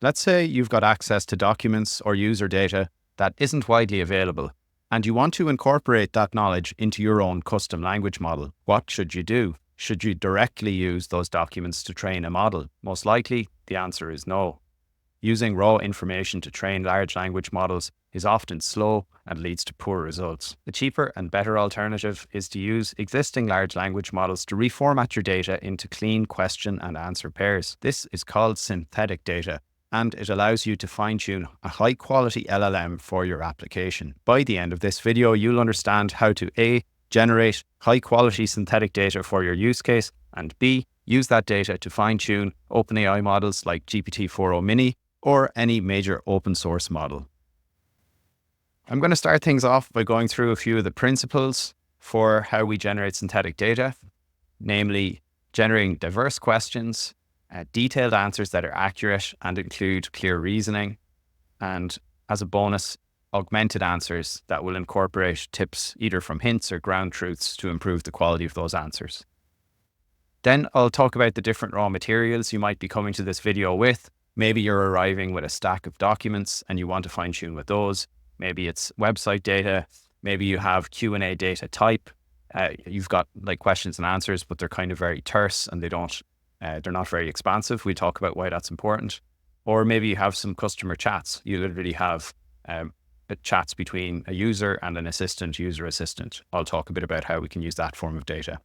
Let's say you've got access to documents or user data that isn't widely available, and you want to incorporate that knowledge into your own custom language model. What should you do? Should you directly use those documents to train a model? Most likely, the answer is no. Using raw information to train large language models is often slow and leads to poor results. The cheaper and better alternative is to use existing large language models to reformat your data into clean question and answer pairs. This is called synthetic data, and it allows you to fine-tune a high-quality LLM for your application. By the end of this video, you'll understand how to A, generate high-quality synthetic data for your use case, and B, use that data to fine-tune OpenAI models like GPT4o Mini or any major open source model. I'm going to start things off by going through a few of the principles for how we generate synthetic data, namely generating diverse questions, detailed answers that are accurate and include clear reasoning, and as a bonus, augmented answers that will incorporate tips either from hints or ground truths to improve the quality of those answers. Then I'll talk about the different raw materials you might be coming to this video with. Maybe you're arriving with a stack of documents and you want to fine tune with those. Maybe it's website data. Maybe you have Q&A data type. You've got like questions and answers, but they're kind of very terse and they're not very expansive. We talk about why that's important. Or maybe you have some customer chats. You literally have chats between a user and an assistant, user assistant. I'll talk a bit about how we can use that form of data.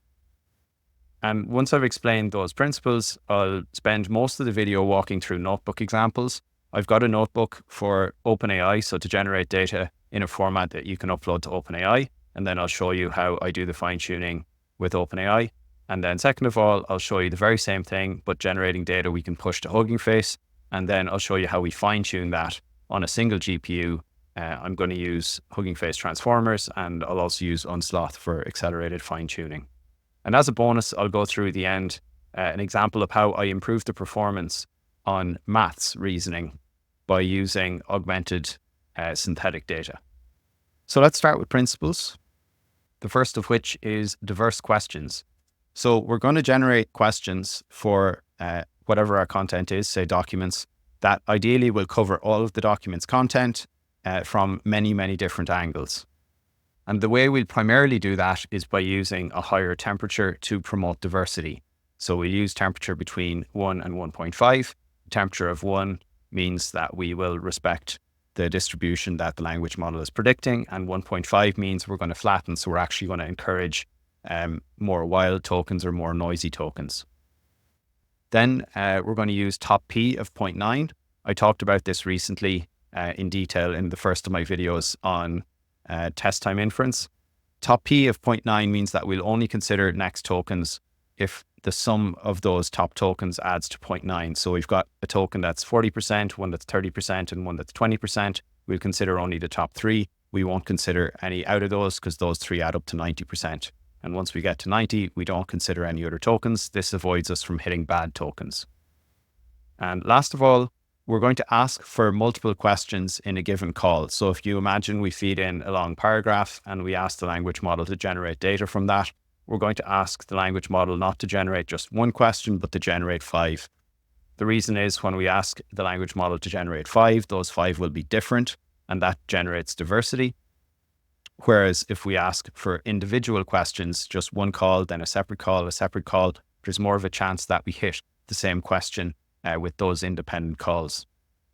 And once I've explained those principles, I'll spend most of the video walking through notebook examples. I've got a notebook for OpenAI, so to generate data in a format that you can upload to OpenAI. And then I'll show you how I do the fine tuning with OpenAI. And then second of all, I'll show you the very same thing, but generating data we can push to HuggingFace. And then I'll show you how we fine tune that on a single GPU. I'm going to use HuggingFace transformers, and I'll also use Unsloth for accelerated fine tuning. And as a bonus, I'll go through the end an example of how I improve the performance on maths reasoning by using augmented synthetic data. So let's start with principles. The first of which is diverse questions. So we're going to generate questions for whatever our content is, say documents, that ideally will cover all of the document's content from many, many different angles. And the way we'll primarily do that is by using a higher temperature to promote diversity. So we use temperature between 1 and 1.5. Temperature of 1 means that we will respect the distribution that the language model is predicting, and 1.5 means we're going to flatten, so we're actually going to encourage more wild tokens or more noisy tokens. Then we're going to use top P of 0.9. I talked about this recently in detail in the first of my videos on test time inference. Top P of 0.9 means that we'll only consider next tokens if the sum of those top tokens adds to 0.9. So we've got a token that's 40%, one that's 30%, and one that's 20%. We'll consider only the top 3. We won't consider any out of those because those 3 add up to 90%. And once we get to 90, we don't consider any other tokens. This avoids us from hitting bad tokens. And last of all, we're going to ask for multiple questions in a given call. So if you imagine we feed in a long paragraph and we ask the language model to generate data from that, we're going to ask the language model not to generate just one question, but to generate 5. The reason is when we ask the language model to generate 5, those 5 will be different, and that generates diversity. Whereas if we ask for individual questions, just one call, then a separate call, there's more of a chance that we hit the same question with those independent calls.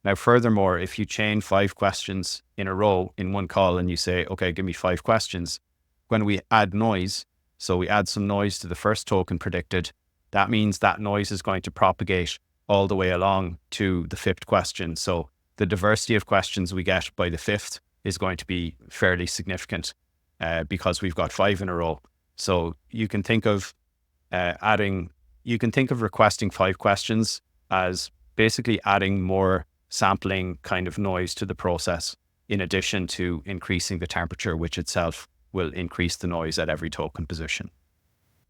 Now, furthermore, if you chain 5 questions in a row in one call and you say, okay, give me 5 questions, when we add noise, so we add some noise to the first token predicted, that means that noise is going to propagate all the way along to the 5th question. So the diversity of questions we get by the 5th is going to be fairly significant because we've got 5 in a row. So you can think of requesting 5 questions as basically adding more sampling kind of noise to the process, in addition to increasing the temperature, which itself will increase the noise at every token position.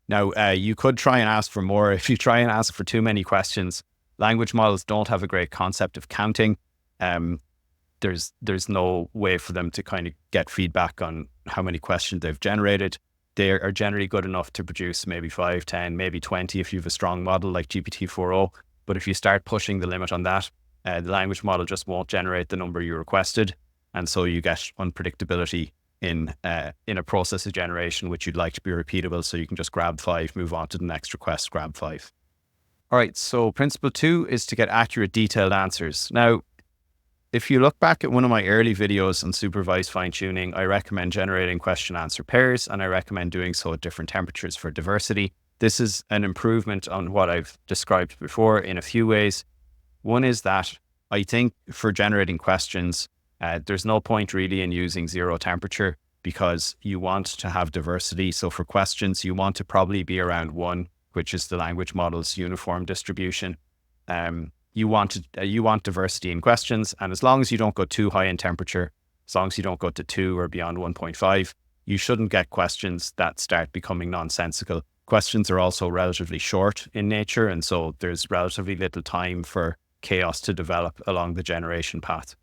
Now, you could try and ask for more. If you try and ask for too many questions, language models don't have a great concept of counting. There's no way for them to kind of get feedback on how many questions they've generated. They are generally good enough to produce maybe 5, 10, maybe 20 if you have a strong model like GPT4o. But if you start pushing the limit on that, the language model just won't generate the number you requested. And so you get unpredictability in a process of generation, which you'd like to be repeatable. So you can just grab 5, move on to the next request, grab 5. All right, so principle 2 is to get accurate, detailed answers. Now, if you look back at one of my early videos on supervised fine-tuning, I recommend generating question-answer pairs, and I recommend doing so at different temperatures for diversity. This is an improvement on what I've described before in a few ways. One is that I think for generating questions, there's no point really in using 0 temperature because you want to have diversity. So for questions, you want to probably be around 1, which is the language model's uniform distribution. You want diversity in questions, and as long as you don't go too high in temperature, as long as you don't go to 2 or beyond 1.5, you shouldn't get questions that start becoming nonsensical. Questions are also relatively short in nature, and so there's relatively little time for chaos to develop along the generation path.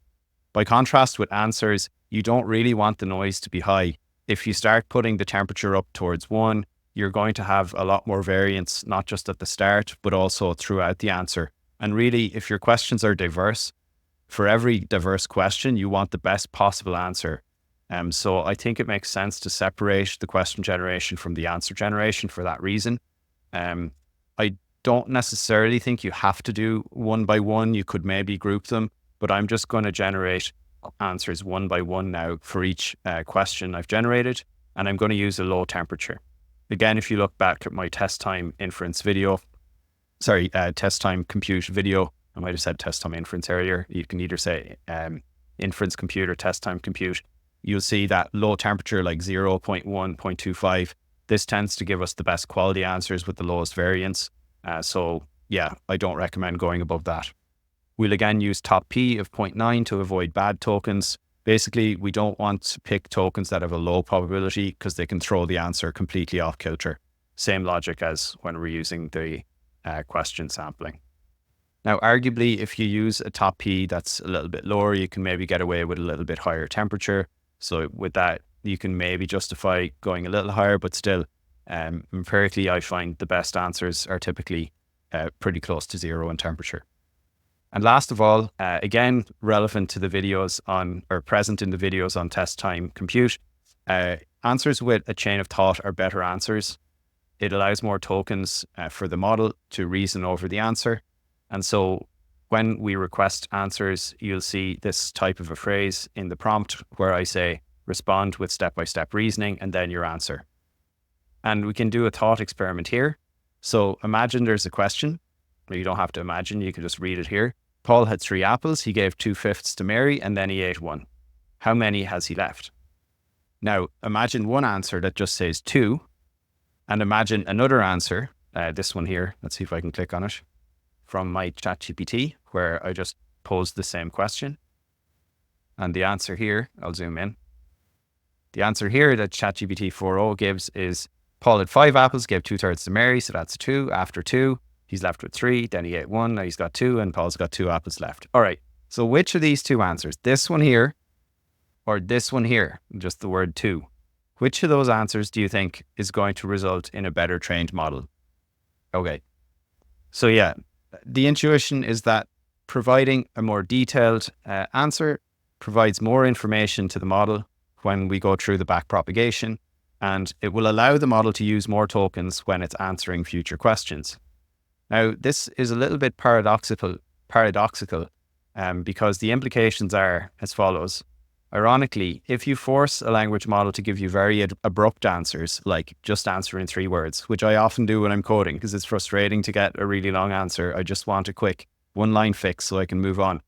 By contrast with answers, you don't really want the noise to be high. If you start putting the temperature up towards 1, you're going to have a lot more variance, not just at the start, but also throughout the answer. And really, if your questions are diverse, for every diverse question, you want the best possible answer. So I think it makes sense to separate the question generation from the answer generation for that reason. I don't necessarily think you have to do 1 by 1. You could maybe group them, but I'm just going to generate answers 1 by 1 now for each question I've generated, and I'm going to use a low temperature. Again, if you look back at my test time inference video, test time compute video, I might have said test time inference earlier. You can either say inference compute or test time compute. You'll see that low temperature like 0.1, 0.25, this tends to give us the best quality answers with the lowest variance. So yeah, I don't recommend going above that. We'll again use top P of 0.9 to avoid bad tokens. Basically, we don't want to pick tokens that have a low probability because they can throw the answer completely off kilter. Same logic as when we're using the question sampling. Now, arguably, if you use a top P that's a little bit lower, you can maybe get away with a little bit higher temperature. So with that, you can maybe justify going a little higher, but still, empirically, I find the best answers are typically pretty close to 0 in temperature. And last of all, again, relevant to the videos on, or present in the videos on test time compute, answers with a chain of thought are better answers. It allows more tokens for the model to reason over the answer. And so when we request answers, you'll see this type of a phrase in the prompt where I say, respond with step-by-step reasoning and then your answer. And we can do a thought experiment here. So imagine there's a question. You don't have to imagine, you can just read it here. Paul had 3 apples, he gave 2/5 to Mary, and then he ate 1. How many has he left? Now, imagine one answer that just says 2, and imagine another answer, this one here, let's see if I can click on it, from my ChatGPT, where I just posed the same question. And the answer here, I'll zoom in. The answer here that ChatGPT4o gives is, Paul had 5 apples, gave 2/3 to Mary, so that's 2. After 2, he's left with 3, then he ate 1, now he's got 2, and Paul's got 2 apples left. All right, so which of these 2 answers, this one here or this one here, just the word 2, which of those answers do you think is going to result in a better trained model? Okay, so yeah, the intuition is that providing a more detailed answer provides more information to the model when we go through the back propagation, and it will allow the model to use more tokens when it's answering future questions. Now, this is a little bit paradoxical, because the implications are as follows. Ironically, if you force a language model to give you very abrupt answers, like just answer in 3 words, which I often do when I'm coding because it's frustrating to get a really long answer. I just want a quick 1-line fix so I can move on.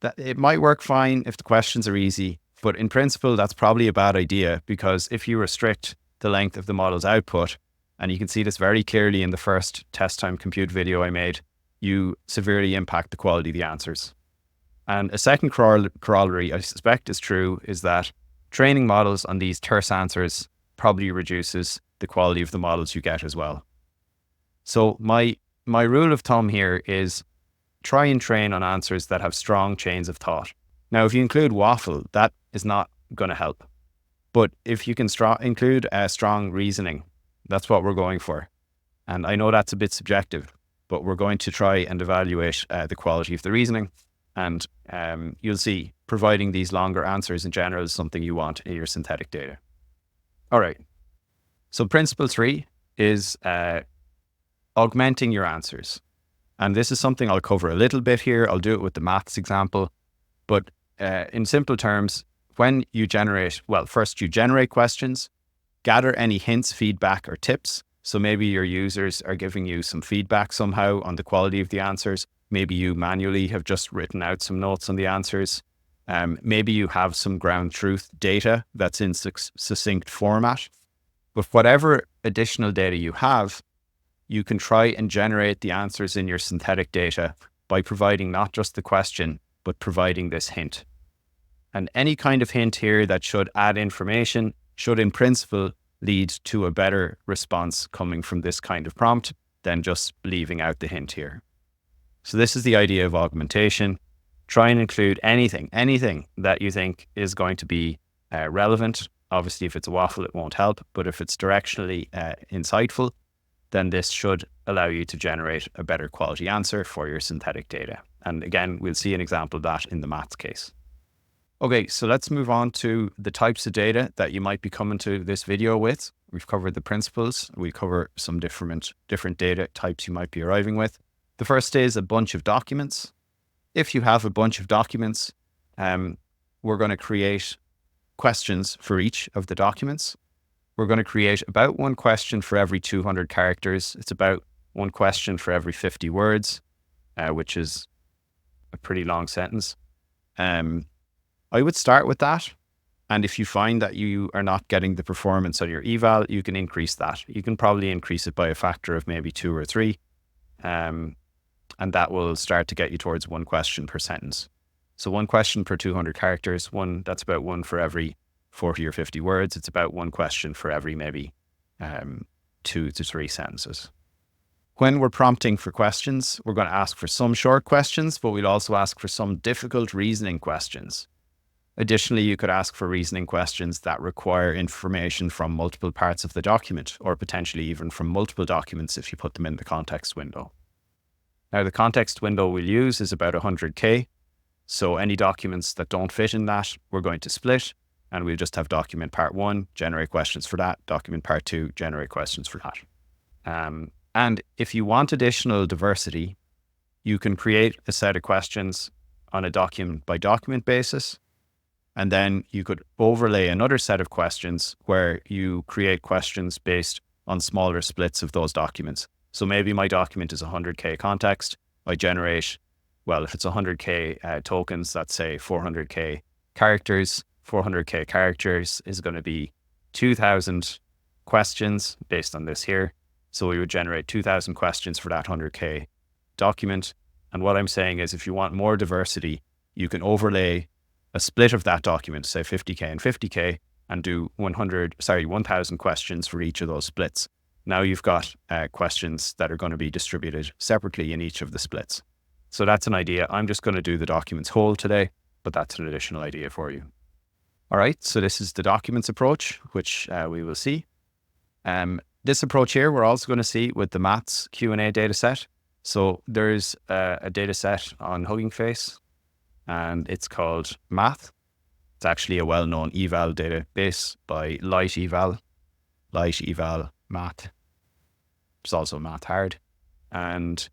That it might work fine if the questions are easy, but in principle, that's probably a bad idea because if you restrict the length of the model's output, and you can see this very clearly in the first test time compute video I made, you severely impact the quality of the answers. And a second corollary I suspect is true is that training models on these terse answers probably reduces the quality of the models you get as well. So my rule of thumb here is try and train on answers that have strong chains of thought. Now, if you include waffle, that is not going to help. But if you can include strong reasoning, that's what we're going for. And I know that's a bit subjective, but we're going to try and evaluate the quality of the reasoning. And you'll see providing these longer answers in general is something you want in your synthetic data. All right. So principle 3 is augmenting your answers. And this is something I'll cover a little bit here. I'll do it with the maths example. But in simple terms, when you generate, well, first you generate questions, gather any hints, feedback, or tips. So maybe your users are giving you some feedback somehow on the quality of the answers. Maybe you manually have just written out some notes on the answers. Maybe you have some ground truth data that's in succinct format. But whatever additional data you have, you can try and generate the answers in your synthetic data by providing not just the question, but providing this hint. And any kind of hint here that should add information should in principle lead to a better response coming from this kind of prompt than just leaving out the hint here. So this is the idea of augmentation. Try and include anything that you think is going to be relevant. Obviously, if it's a waffle, it won't help, but if it's directionally insightful, then this should allow you to generate a better quality answer for your synthetic data. And again, we'll see an example of that in the maths case. Okay, so let's move on to the types of data that you might be coming to this video with. We've covered the principles. We cover some different data types you might be arriving with. The first is a bunch of documents. If you have a bunch of documents, we're going to create questions for each of the documents. We're going to create about one question for every 200 characters. It's about one question for every 50 words, which is a pretty long sentence. I would start with that. And if you find that you are not getting the performance on your eval, you can increase that. You can probably increase it by a factor of maybe 2 or 3. And that will start to get you towards one question per sentence. So one question per 200 characters, that's about one for every 40 or 50 words. It's about one question for every maybe 2 to 3 sentences. When we're prompting for questions, we're going to ask for some short questions, but we'll also ask for some difficult reasoning questions. Additionally, you could ask for reasoning questions that require information from multiple parts of the document, or potentially even from multiple documents if you put them in the context window. Now, the context window we'll use is about 100K. So any documents that don't fit in that, we're going to split, and we'll just have document part 1, generate questions for that, document part 2, generate questions for that. And if you want additional diversity, you can create a set of questions on a document by document basis. And then you could overlay another set of questions where you create questions based on smaller splits of those documents. So maybe my document is 100K context. I generate, well, if it's 100K tokens, that's say 400K characters. 400K characters is going to be 2,000 questions based on this here. So we would generate 2,000 questions for that 100K document. And what I'm saying is if you want more diversity, you can overlay a split of that document, say 50K and 50K, and do 1,000 questions for each of those splits. Now you've got questions that are going to be distributed separately in each of the splits. So that's an idea. I'm just going to do the documents whole today, but that's an additional idea for you. All right, so this is the documents approach, which we will see. This approach here, we're also going to see with the maths Q&A data set. So there's a data set on HuggingFace, and it's called Math. It's actually a well-known eval database by lighteval math. It's also math hard. And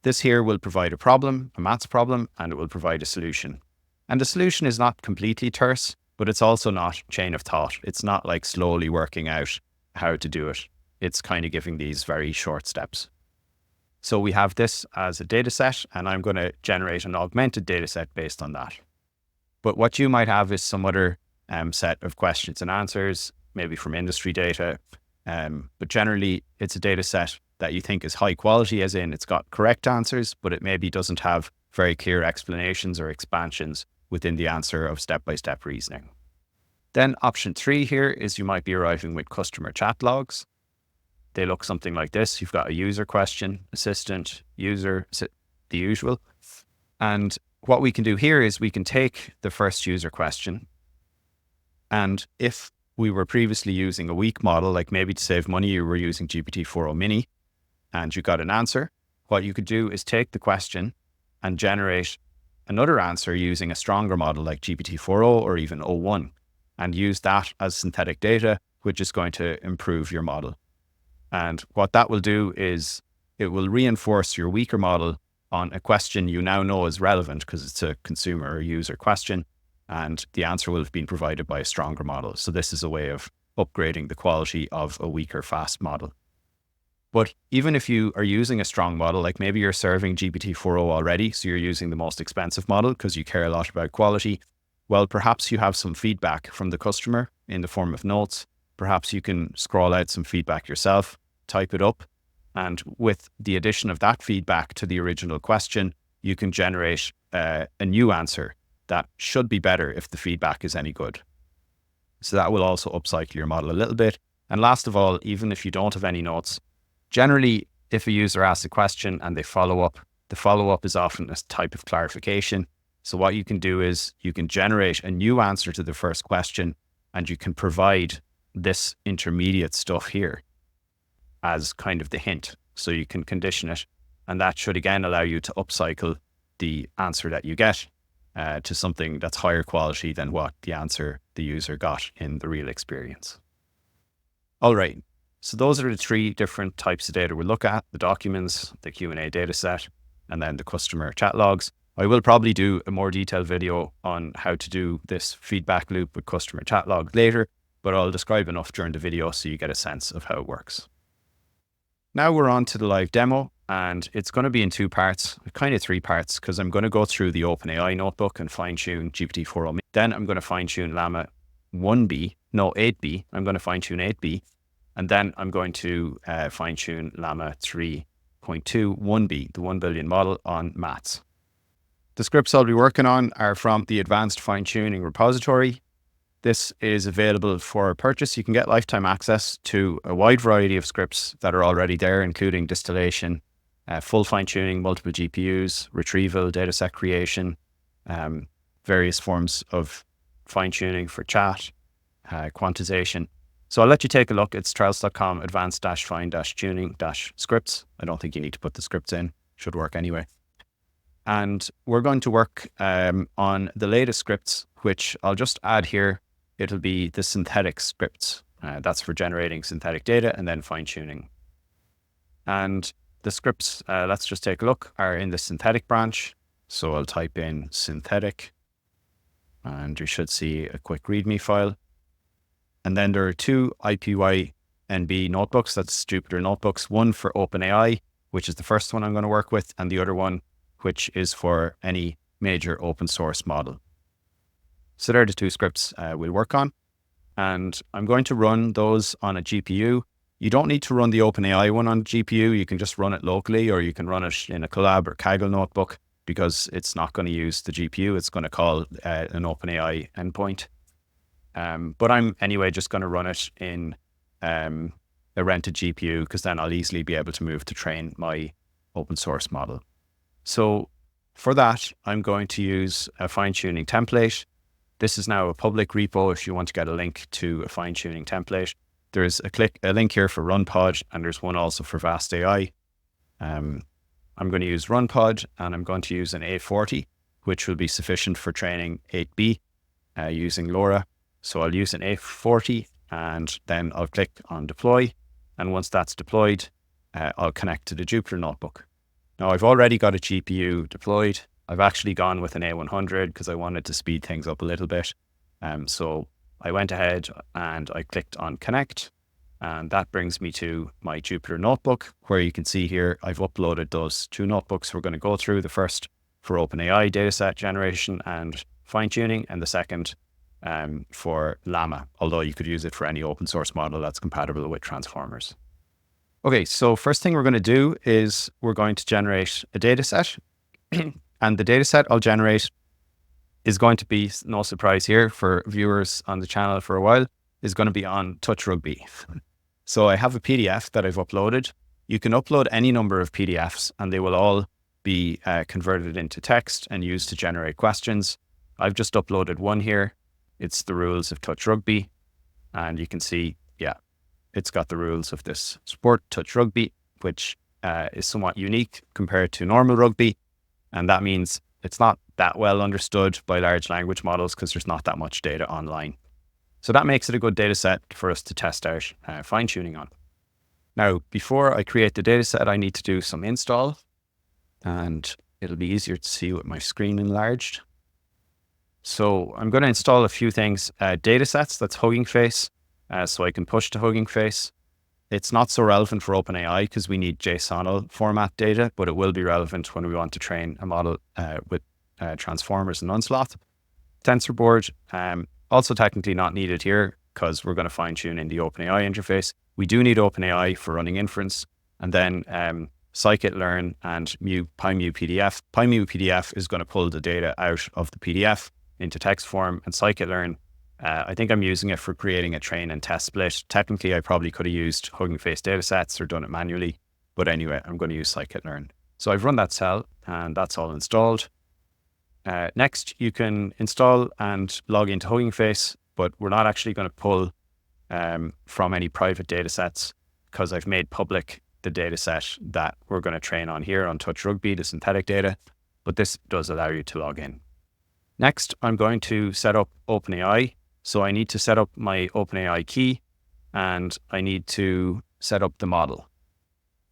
this here will provide a problem, a maths problem, and it will provide a solution. And the solution is not completely terse, but it's also not chain of thought. It's not like slowly working out how to do it. It's kind of giving these very short steps. So we have this as a data set, and I'm going to generate an augmented data set based on that. But what you might have is some other set of questions and answers, maybe from industry data. But generally, it's a data set that you think is high quality, as in it's got correct answers, but it maybe doesn't have very clear explanations or expansions within the answer of step-by-step reasoning. Then option 3 here is you might be arriving with customer chat logs. They look something like this. You've got a user question, assistant, user, the usual. And what we can do here is we can take the first user question. And if we were previously using a weak model, like maybe to save money, you were using GPT4o mini and you got an answer, what you could do is take the question and generate another answer using a stronger model like GPT4o or even O1 and use that as synthetic data, which is going to improve your model. And what that will do is it will reinforce your weaker model on a question you now know is relevant because it's a consumer or user question, and the answer will have been provided by a stronger model. So this is a way of upgrading the quality of a weaker, fast model. But even if you are using a strong model, like maybe you're serving GPT4o already, so you're using the most expensive model because you care a lot about quality, well, perhaps you have some feedback from the customer in the form of notes. Perhaps you can scroll out some feedback yourself, type it up, and with the addition of that feedback to the original question, you can generate a new answer that should be better if the feedback is any good. So that will also upcycle your model a little bit. And last of all, even if you don't have any notes, generally, if a user asks a question and they follow up, the follow-up is often a type of clarification. So what you can do is you can generate a new answer to the first question, and you can provide this intermediate stuff here as kind of the hint. So you can condition it, and that should again allow you to upcycle the answer that you get to something that's higher quality than what the answer the user got in the real experience. All right, so those are the three different types of data we'll look at: the documents, the Q&A data set, and then the customer chat logs. I will probably do a more detailed video on how to do this feedback loop with customer chat log later, but I'll describe enough during the video so you get a sense of how it works. Now we're on to the live demo, and it's going to be in two parts, kind of three parts, because I'm going to go through the OpenAI notebook and fine-tune GPT4o. Then I'm going to fine-tune Llama 8B. I'm going to fine-tune 8B. And then I'm going to fine-tune Llama 3.2 1B, the 1 billion model on maths. The scripts I'll be working on are from the Advanced Fine-Tuning repository. This is available for purchase. You can get lifetime access to a wide variety of scripts that are already there, including distillation, full fine-tuning, multiple GPUs, retrieval, dataset creation, various forms of fine-tuning for chat, quantization. So I'll let you take a look. It's trials.com advanced-fine-tuning-scripts. I don't think you need to put the scripts in. Should work anyway. And we're going to work on the latest scripts, which I'll just add here. It'll be the synthetic scripts. That's for generating synthetic data and then fine-tuning. And the scripts, let's just take a look, are in the synthetic branch. So I'll type in synthetic, and you should see a quick README file. And then there are two IPYNB notebooks, that's Jupyter notebooks, one for OpenAI, which is the first one I'm going to work with, and the other one, which is for any major open source model. So there are the two scripts we'll work on. And I'm going to run those on a GPU. You don't need to run the OpenAI one on GPU. You can just run it locally, or you can run it in a Collab or Kaggle notebook, because it's not going to use the GPU. It's going to call an OpenAI endpoint. But I'm anyway just going to run it in a rented GPU, because then I'll easily be able to move to train my open source model. So for that, I'm going to use a fine-tuning template. This is now a public repo if you want to get a link to a fine-tuning template. There's a link here for RunPod, and there's one also for VastAI. I'm going to use RunPod, and I'm going to use an A40, which will be sufficient for training 8B using LoRA. So I'll use an A40, and then I'll click on deploy. And once that's deployed, I'll connect to the Jupyter notebook. Now I've already got a GPU deployed. I've actually gone with an A100 because I wanted to speed things up a little bit. So I went ahead and I clicked on connect, and that brings me to my Jupyter notebook, where you can see here I've uploaded those two notebooks we're going to go through. The first for OpenAI dataset generation and fine-tuning, and the second for Llama, although you could use it for any open source model that's compatible with transformers. Okay, so first thing we're going to do is we're going to generate a data set. And the data set I'll generate is going to be, no surprise here for viewers on the channel for a while, is going to be on Touch Rugby. So I have a PDF that I've uploaded. You can upload any number of PDFs, and they will all be converted into text and used to generate questions. I've just uploaded one here. It's the rules of Touch Rugby. And you can see, yeah, it's got the rules of this sport, Touch Rugby, which is somewhat unique compared to normal rugby. And that means it's not that well understood by large language models because there's not that much data online. So that makes it a good data set for us to test out fine tuning on. Now, before I create the data set, I need to do some install, and it'll be easier to see with my screen enlarged. So I'm going to install a few things. Data sets, that's HuggingFace, so I can push to HuggingFace. It's not so relevant for OpenAI because we need jsonl format data, but it will be relevant when we want to train a model with transformers and Unsloth. TensorBoard, also technically not needed here because we're going to fine tune in the OpenAI interface. We do need OpenAI for running inference, and then scikit-learn and PyMu-PDF. PyMu-PDF is going to pull the data out of the PDF into text form, and scikit-learn, I think I'm using it for creating a train and test split. Technically, I probably could have used HuggingFace datasets or done it manually, but anyway, I'm going to use scikit-learn. So I've run that cell, and that's all installed. Next, you can install and log into HuggingFace, but we're not actually going to pull from any private datasets because I've made public the dataset that we're going to train on here on Touch Rugby, the synthetic data, but this does allow you to log in. Next, I'm going to set up OpenAI. So I need to set up my OpenAI key, and I need to set up the model.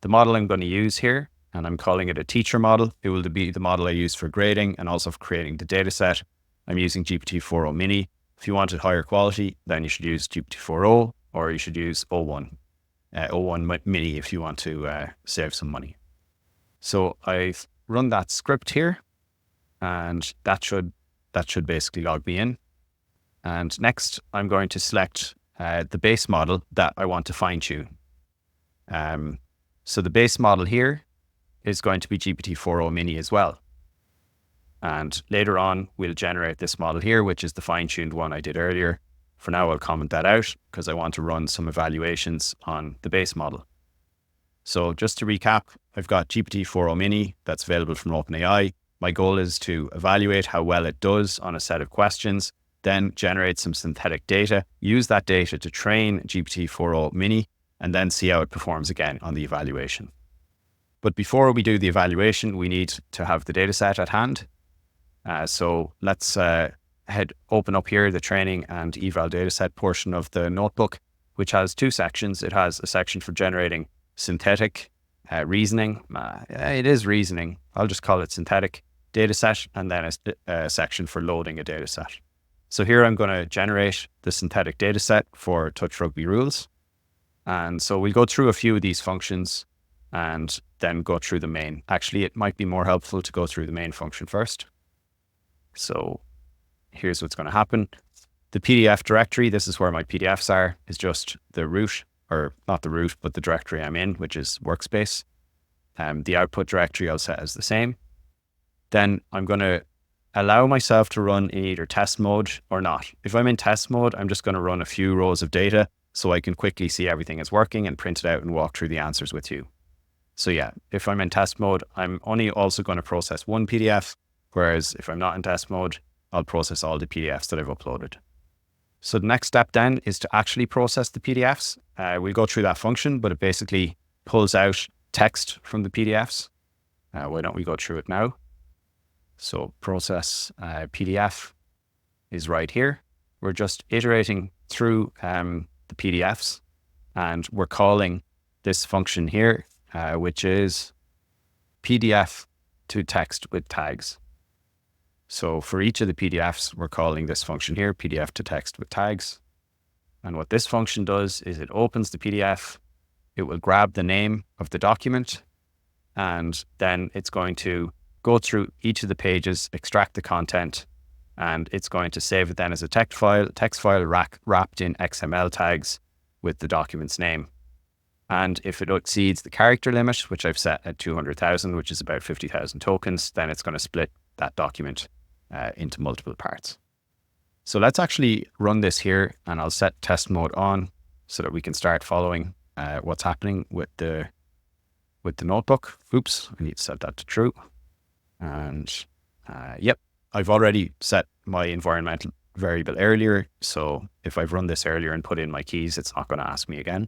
The model I'm going to use here, and I'm calling it a teacher model. It will be the model I use for grading and also for creating the data set. I'm using GPT4o mini. If you wanted higher quality, then you should use GPT4o, or you should use O1 mini if you want to save some money. So I've run that script here, and that should basically log me in. And next, I'm going to select the base model that I want to fine tune. So the base model here is going to be GPT4o mini as well. And later on, we'll generate this model here, which is the fine-tuned one I did earlier. For now, I'll comment that out because I want to run some evaluations on the base model. So just to recap, I've got GPT4o mini that's available from OpenAI. My goal is to evaluate how well it does on a set of questions, then generate some synthetic data, use that data to train GPT4o mini, and then see how it performs again on the evaluation. But before we do the evaluation, we need to have the data set at hand. So let's open up here the training and eval dataset portion of the notebook, which has two sections. It has a section for generating synthetic reasoning. It is reasoning. I'll just call it synthetic dataset, and then a section for loading a dataset. So here I'm going to generate the synthetic dataset for Touch Rugby rules. And so we'll go through a few of these functions and then go through the main. Actually, it might be more helpful to go through the main function first. So here's what's going to happen. The PDF directory, this is where my PDFs are, is just the root, or not the root, but the directory I'm in, which is workspace. The output directory I'll set as the same. Then I'm going to allow myself to run in either test mode or not. If I'm in test mode, I'm just going to run a few rows of data so I can quickly see everything is working and print it out and walk through the answers with you. So yeah, if I'm in test mode, I'm only also going to process one PDF, whereas if I'm not in test mode, I'll process all the PDFs that I've uploaded. So the next step then is to actually process the PDFs. We'll go through that function, but it basically pulls out text from the PDFs. Why don't we go through it now? So process PDF is right here. We're just iterating through the PDFs, and we're calling this function here, which is PDF to text with tags. So for each of the PDFs, we're calling this function here, PDF to text with tags. And what this function does is it opens the PDF, it will grab the name of the document, and then it's going to go through each of the pages, extract the content, and it's going to save it then as a text file wrapped in XML tags with the document's name. And if it exceeds the character limit, which I've set at 200,000, which is about 50,000 tokens, then it's going to split that document into multiple parts. So let's actually run this here, and I'll set test mode on so that we can start following what's happening with the notebook. Oops, I need to set that to true. And yep, I've already set my environmental variable earlier. So if I've run this earlier and put in my keys, it's not going to ask me again.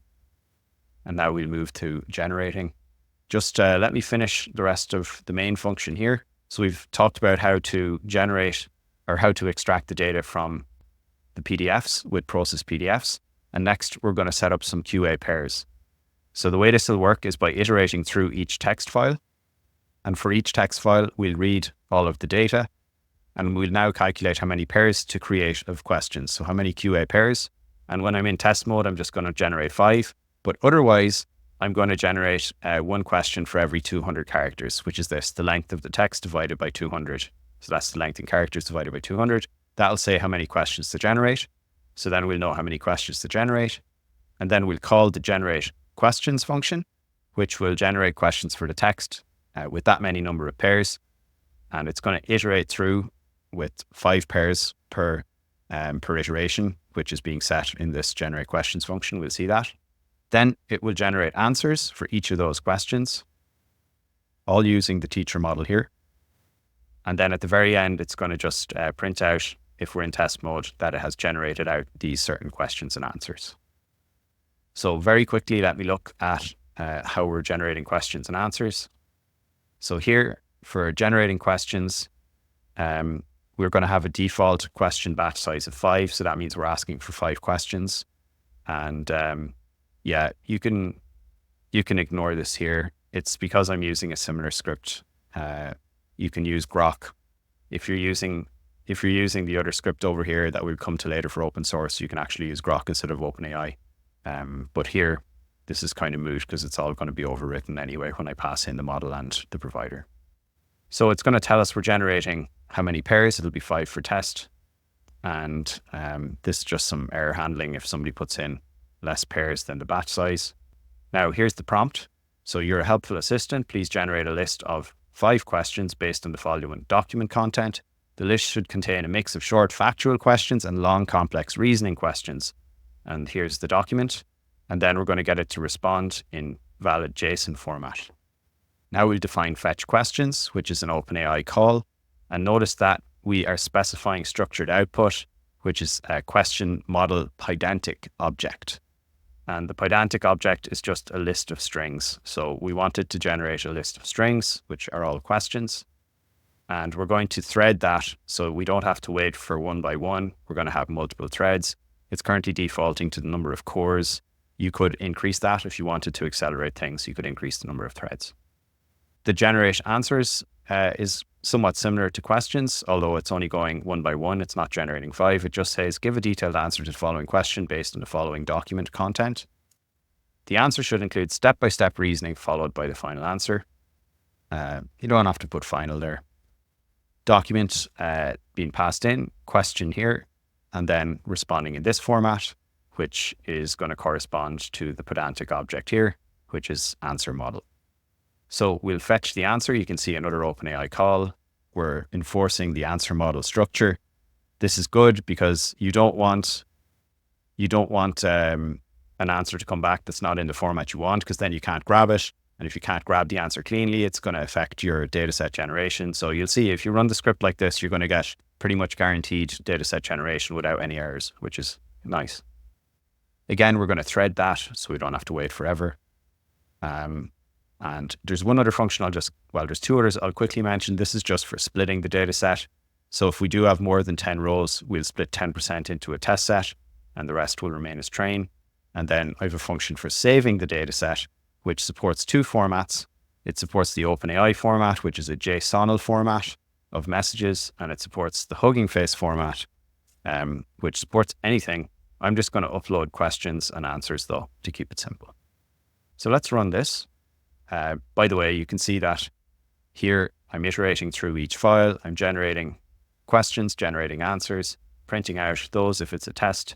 And now we'll move to generating. Just let me finish the rest of the main function here. So we've talked about how to generate or how to extract the data from the PDFs with process PDFs. And next, we're going to set up some QA pairs. So the way this will work is by iterating through each text file. And for each text file, we'll read all of the data. And we'll now calculate how many pairs to create of questions. So how many QA pairs. And when I'm in test mode, I'm just going to generate 5. But otherwise, I'm going to generate one question for every 200 characters, which is this, the length of the text divided by 200. So that's the length in characters divided by 200. That'll say how many questions to generate. So then we'll know how many questions to generate. And then we'll call the generate questions function, which will generate questions for the text with that many number of pairs. And it's going to iterate through with 5 pairs per iteration, which is being set in this generate questions function. We'll see that. Then it will generate answers for each of those questions, all using the teacher model here. And then at the very end, it's going to just print out, if we're in test mode, that it has generated out these certain questions and answers. So very quickly, let me look at how we're generating questions and answers. So here, for generating questions, we're going to have a default question batch size of 5. So that means we're asking for 5 questions. And yeah, you can ignore this here. It's because I'm using a similar script. You can use Grok. If you're using the other script over here that we'll come to later for open source, you can actually use Grok instead of OpenAI. But here, this is kind of moot because it's all going to be overwritten anyway when I pass in the model and the provider. So it's going to tell us we're generating how many pairs. It'll be 5 for test. And this is just some error handling if somebody puts in less pairs than the batch size. Now here's the prompt. So you're a helpful assistant. Please generate a list of 5 questions based on the following document content. The list should contain a mix of short factual questions and long complex reasoning questions. And here's the document. And then we're going to get it to respond in valid JSON format. Now we'll define fetch questions, which is an OpenAI call. And notice that we are specifying structured output, which is a question model pydantic object. And the pydantic object is just a list of strings. So we wanted to generate a list of strings, which are all questions. And we're going to thread that so we don't have to wait for one by one. We're going to have multiple threads. It's currently defaulting to the number of cores. You could increase that if you wanted to accelerate things. You could increase the number of threads. The generate answers is somewhat similar to questions, although it's only going one by one. It's not generating 5. It just says, give a detailed answer to the following question based on the following document content. The answer should include step-by-step reasoning followed by the final answer. You don't have to put final there. Document being passed in, question here, and then responding in this format, which is going to correspond to the pedantic object here, which is answer model. So we'll fetch the answer. You can see another OpenAI call. We're enforcing the answer model structure. This is good because you don't want an answer to come back that's not in the format you want, because then you can't grab it. And if you can't grab the answer cleanly, it's going to affect your dataset generation. So you'll see if you run the script like this, you're going to get pretty much guaranteed dataset generation without any errors, which is nice. Again, we're going to thread that so we don't have to wait forever. And there's one other function there's 2 others I'll quickly mention. This is just for splitting the data set. So if we do have more than 10 rows, we'll split 10% into a test set and the rest will remain as train. And then I have a function for saving the data set, which supports 2 formats. It supports the OpenAI format, which is a jsonl format of messages, and it supports the HuggingFace format, which supports anything. I'm just going to upload questions and answers though, to keep it simple. So let's run this. By the way, you can see that here I'm iterating through each file. I'm generating questions, generating answers, printing out those if it's a test.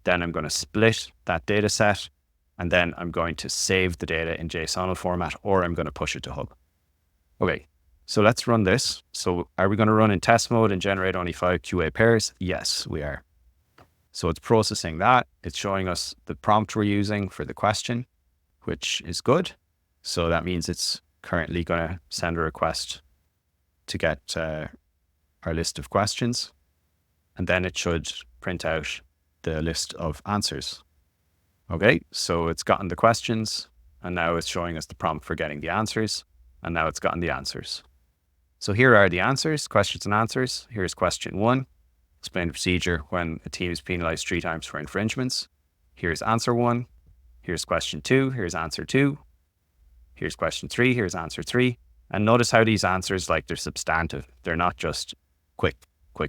Then I'm going to split that data set, and then I'm going to save the data in jsonl format, or I'm going to push it to Hub. Okay, so let's run this. So are we going to run in test mode and generate only 5 QA pairs? Yes, we are. So it's processing that. It's showing us the prompt we're using for the question, which is good. So that means it's currently going to send a request to get our list of questions. And then it should print out the list of answers. Okay, so it's gotten the questions, and now it's showing us the prompt for getting the answers, and now it's gotten the answers. So here are the answers, questions and answers. Here's question 1. Explain the procedure when a team is penalized 3 times for infringements. Here's answer 1. Here's question 2. Here's answer 2. Here's question 3. Here's answer 3. And notice how these answers, like, they're substantive. They're not just quick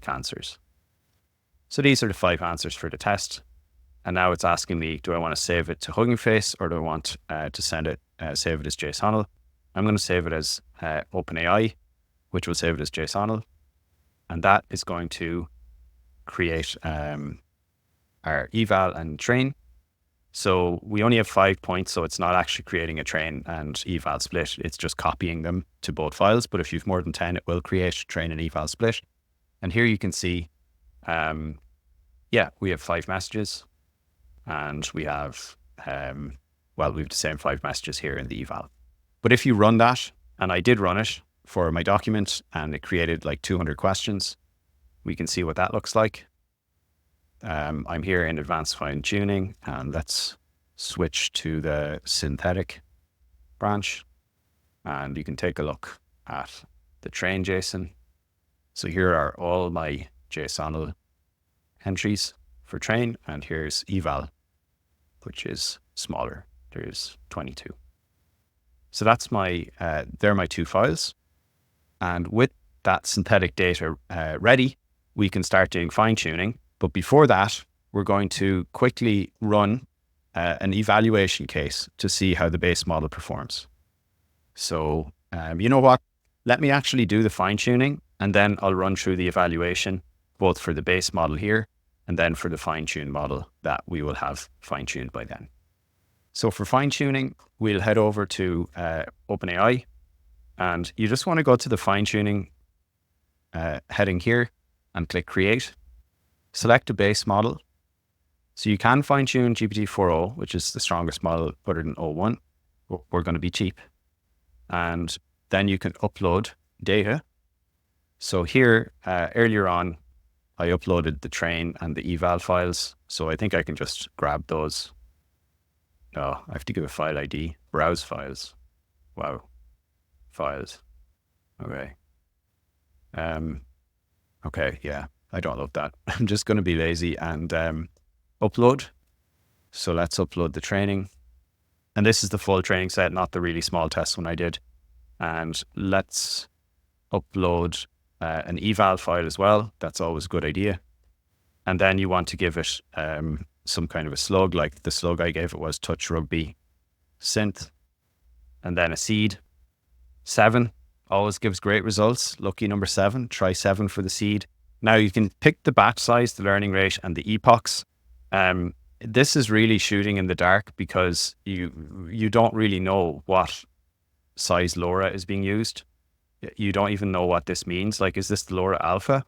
answers. So these are the 5 answers for the test. And now it's asking me, do I want to save it to HuggingFace or do I want to save it as jsonl? I'm going to save it as OpenAI, which will save it as jsonl. And that is going to create our eval and train. So we only have 5 points, so it's not actually creating a train and eval split. It's just copying them to both files. But if you've more than 10, it will create train and eval split. And here you can see, we have 5 messages. And we have, we have the same 5 messages here in the eval. But if you run that, and I did run it for my document, and it created like 200 questions, we can see what that looks like. I'm here in advanced fine tuning, and let's switch to the synthetic branch. And you can take a look at the train JSON. So here are all my jsonl entries for train, and here's eval, which is smaller. There's 22. So that's my, they're my 2 files. And with that synthetic data ready, we can start doing fine tuning. But before that, we're going to quickly run an evaluation case to see how the base model performs. So you know what? Let me actually do the fine tuning, and then I'll run through the evaluation, both for the base model here and then for the fine-tuned model that we will have fine-tuned by then. So for fine-tuning, we'll head over to OpenAI, and you just want to go to the fine-tuning heading here and click Create. Select a base model. So you can fine-tune GPT4o, which is the strongest model other than O1. We're going to be cheap. And then you can upload data. So here, earlier on, I uploaded the train and the eval files. So I think I can just grab those. No, I have to give a file ID. Browse files. Wow. Files. Okay. Okay, yeah, I don't love that. I'm just going to be lazy and upload. So let's upload the training. And this is the full training set, not the really small test one I did. And let's upload an eval file as well. That's always a good idea. And then you want to give it some kind of a slug, like the slug I gave it was touch rugby synth. And then a seed. 7 always gives great results. Lucky number 7. Try 7 for the seed. Now you can pick the batch size, the learning rate, and the epochs. This is really shooting in the dark because you don't really know what size LoRA is being used. You don't even know what this means. Like, is this the LoRA alpha?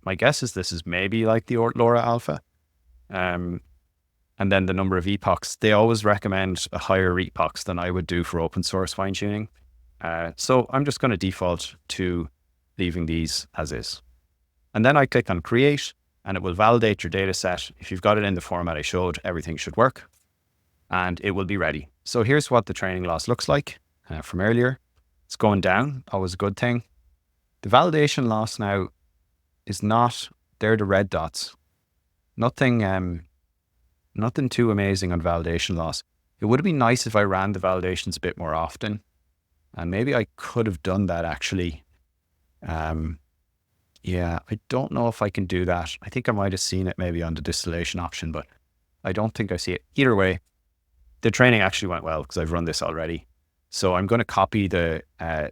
My guess is this is maybe like the LoRA alpha. And then the number of epochs. They always recommend a higher epochs than I would do for open source fine tuning. So I'm just going to default to leaving these as is. And then I click on create and it will validate your data set. If you've got it in the format I showed, everything should work and it will be ready. So here's what the training loss looks like from earlier. It's going down, always a good thing. The validation loss now is not, they're the red dots. Nothing too amazing on validation loss. It would have been nice if I ran the validations a bit more often. And maybe I could have done that actually. Yeah, I don't know if I can do that. I think I might have seen it maybe on the distillation option, but I don't think I see it. Either way, the training actually went well because I've run this already. So I'm going to copy the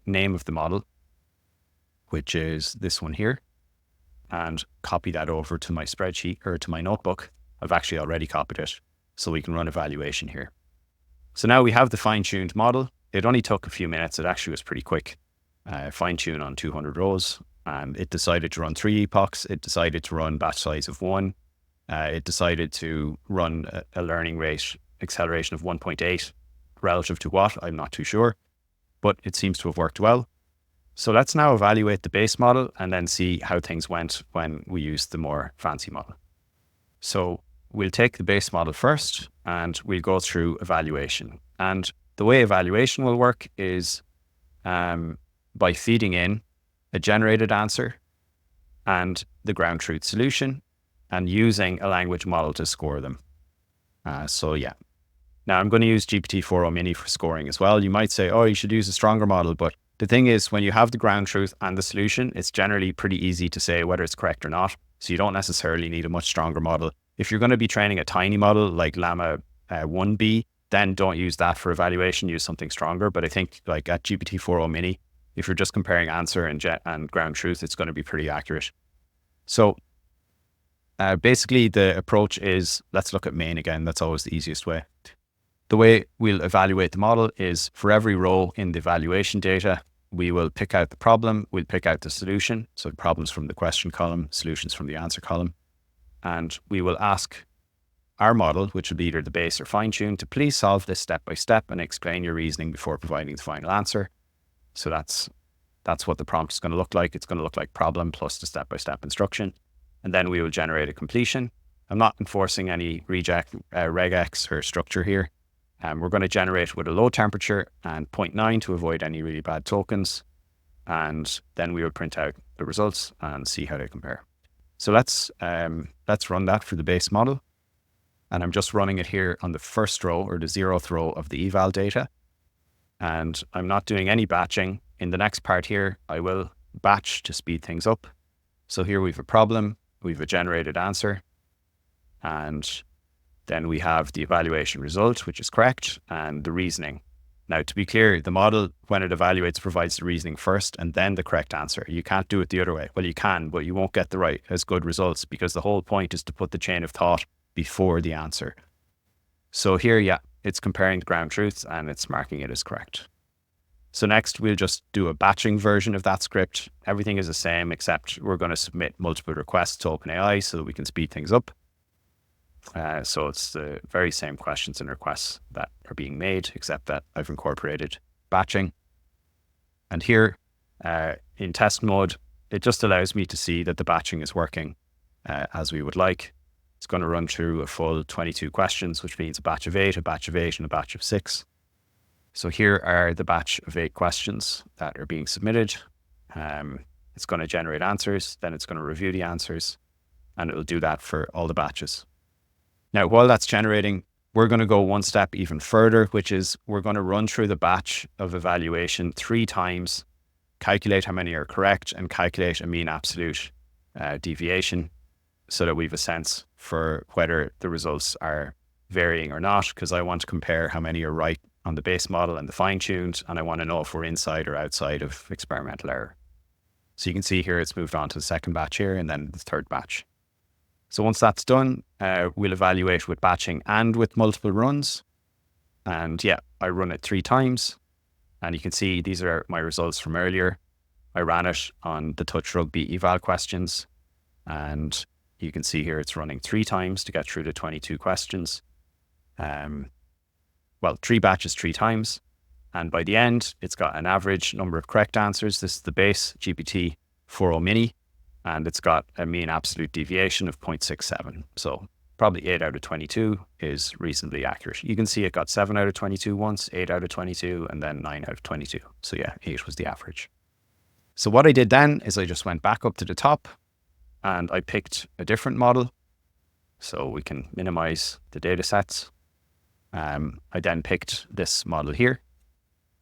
name of the model, which is this one here, and copy that over to my spreadsheet or to my notebook. I've actually already copied it, so we can run evaluation here. So now we have the fine-tuned model. It only took a few minutes. It actually was pretty quick. Fine-tune on 200 rows. And it decided to run 3 epochs. It decided to run batch size of 1. It decided to run a learning rate acceleration of 1.8 relative to what? I'm not too sure, but it seems to have worked well. So let's now evaluate the base model and then see how things went when we used the more fancy model. So we'll take the base model first and we'll go through evaluation. And the way evaluation will work is by feeding in a generated answer, and the ground truth solution, and using a language model to score them. So yeah. Now I'm going to use GPT4o mini for scoring as well. You might say, oh, you should use a stronger model. But the thing is, when you have the ground truth and the solution, it's generally pretty easy to say whether it's correct or not. So you don't necessarily need a much stronger model. If you're going to be training a tiny model like Llama 1B, then don't use that for evaluation, use something stronger. But I think like at GPT4o mini, if you're just comparing answer and ground truth, it's going to be pretty accurate. So basically the approach is, let's look at main again. That's always the easiest way. The way we'll evaluate the model is for every row in the evaluation data, we will pick out the problem, we'll pick out the solution. So problems from the question column, solutions from the answer column. And we will ask our model, which will be either the base or fine tune, to please solve this step by step and explain your reasoning before providing the final answer. So that's what the prompt is going to look like. It's going to look like problem plus the step-by-step instruction. And then we will generate a completion. I'm not enforcing any regex or structure here. We're going to generate with a low temperature and 0.9 to avoid any really bad tokens. And then we will print out the results and see how they compare. So let's run that for the base model. And I'm just running it here on the first row or the 0th row of the eval data. And I'm not doing any batching. In the next part here, I will batch to speed things up. So here we have a problem, we have a generated answer, and then we have the evaluation result, which is correct, and the reasoning. Now, to be clear, the model, when it evaluates, provides the reasoning first and then the correct answer. You can't do it the other way. Well, you can, but you won't get as good results because the whole point is to put the chain of thought before the answer. So here, yeah, it's comparing the ground truth and it's marking it as correct. So next, we'll just do a batching version of that script. Everything is the same, except we're going to submit multiple requests to OpenAI so that we can speed things up. So it's the very same questions and requests that are being made, except that I've incorporated batching. And here in test mode, it just allows me to see that the batching is working as we would like. It's going to run through a full 22 questions, which means a batch of 8, a batch of 8, and a batch of 6. So here are the batch of 8 questions that are being submitted. It's going to generate answers, then it's going to review the answers, and it will do that for all the batches. Now, while that's generating, we're going to go one step even further, which is we're going to run through the batch of evaluation 3 times, calculate how many are correct, and calculate a mean absolute deviation so that we have a sense for whether the results are varying or not, because I want to compare how many are right on the base model and the fine-tuned, and I want to know if we're inside or outside of experimental error. So you can see here it's moved on to the second batch here and then the third batch. So once that's done, we'll evaluate with batching and with multiple runs. And yeah, I run it 3 times. And you can see these are my results from earlier. I ran it on the touch rugby eval questions. And you can see here it's running 3 times to get through the 22 questions. Well, 3 batches 3 times. And by the end, it's got an average number of correct answers. This is the base GPT4o mini. And it's got a mean absolute deviation of 0.67. So probably 8 out of 22 is reasonably accurate. You can see it got 7 out of 22 once, 8 out of 22, and then 9 out of 22. So yeah, 8 was the average. So what I did then is I just went back up to the top and I picked a different model. So we can minimize the data sets. I then picked this model here,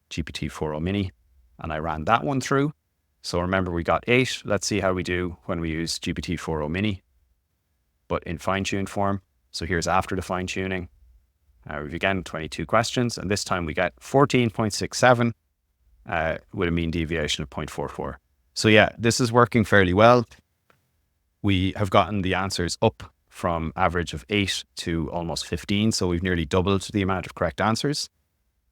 GPT4o mini, and I ran that one through. So remember, we got 8. Let's see how we do when we use GPT4o mini, but in fine-tuned form. So here's after the fine-tuning. We've again 22 questions, and this time we get 14.67 with a mean deviation of 0.44. So yeah, this is working fairly well. We have gotten the answers up from average of 8 to almost 15. So we've nearly doubled the amount of correct answers.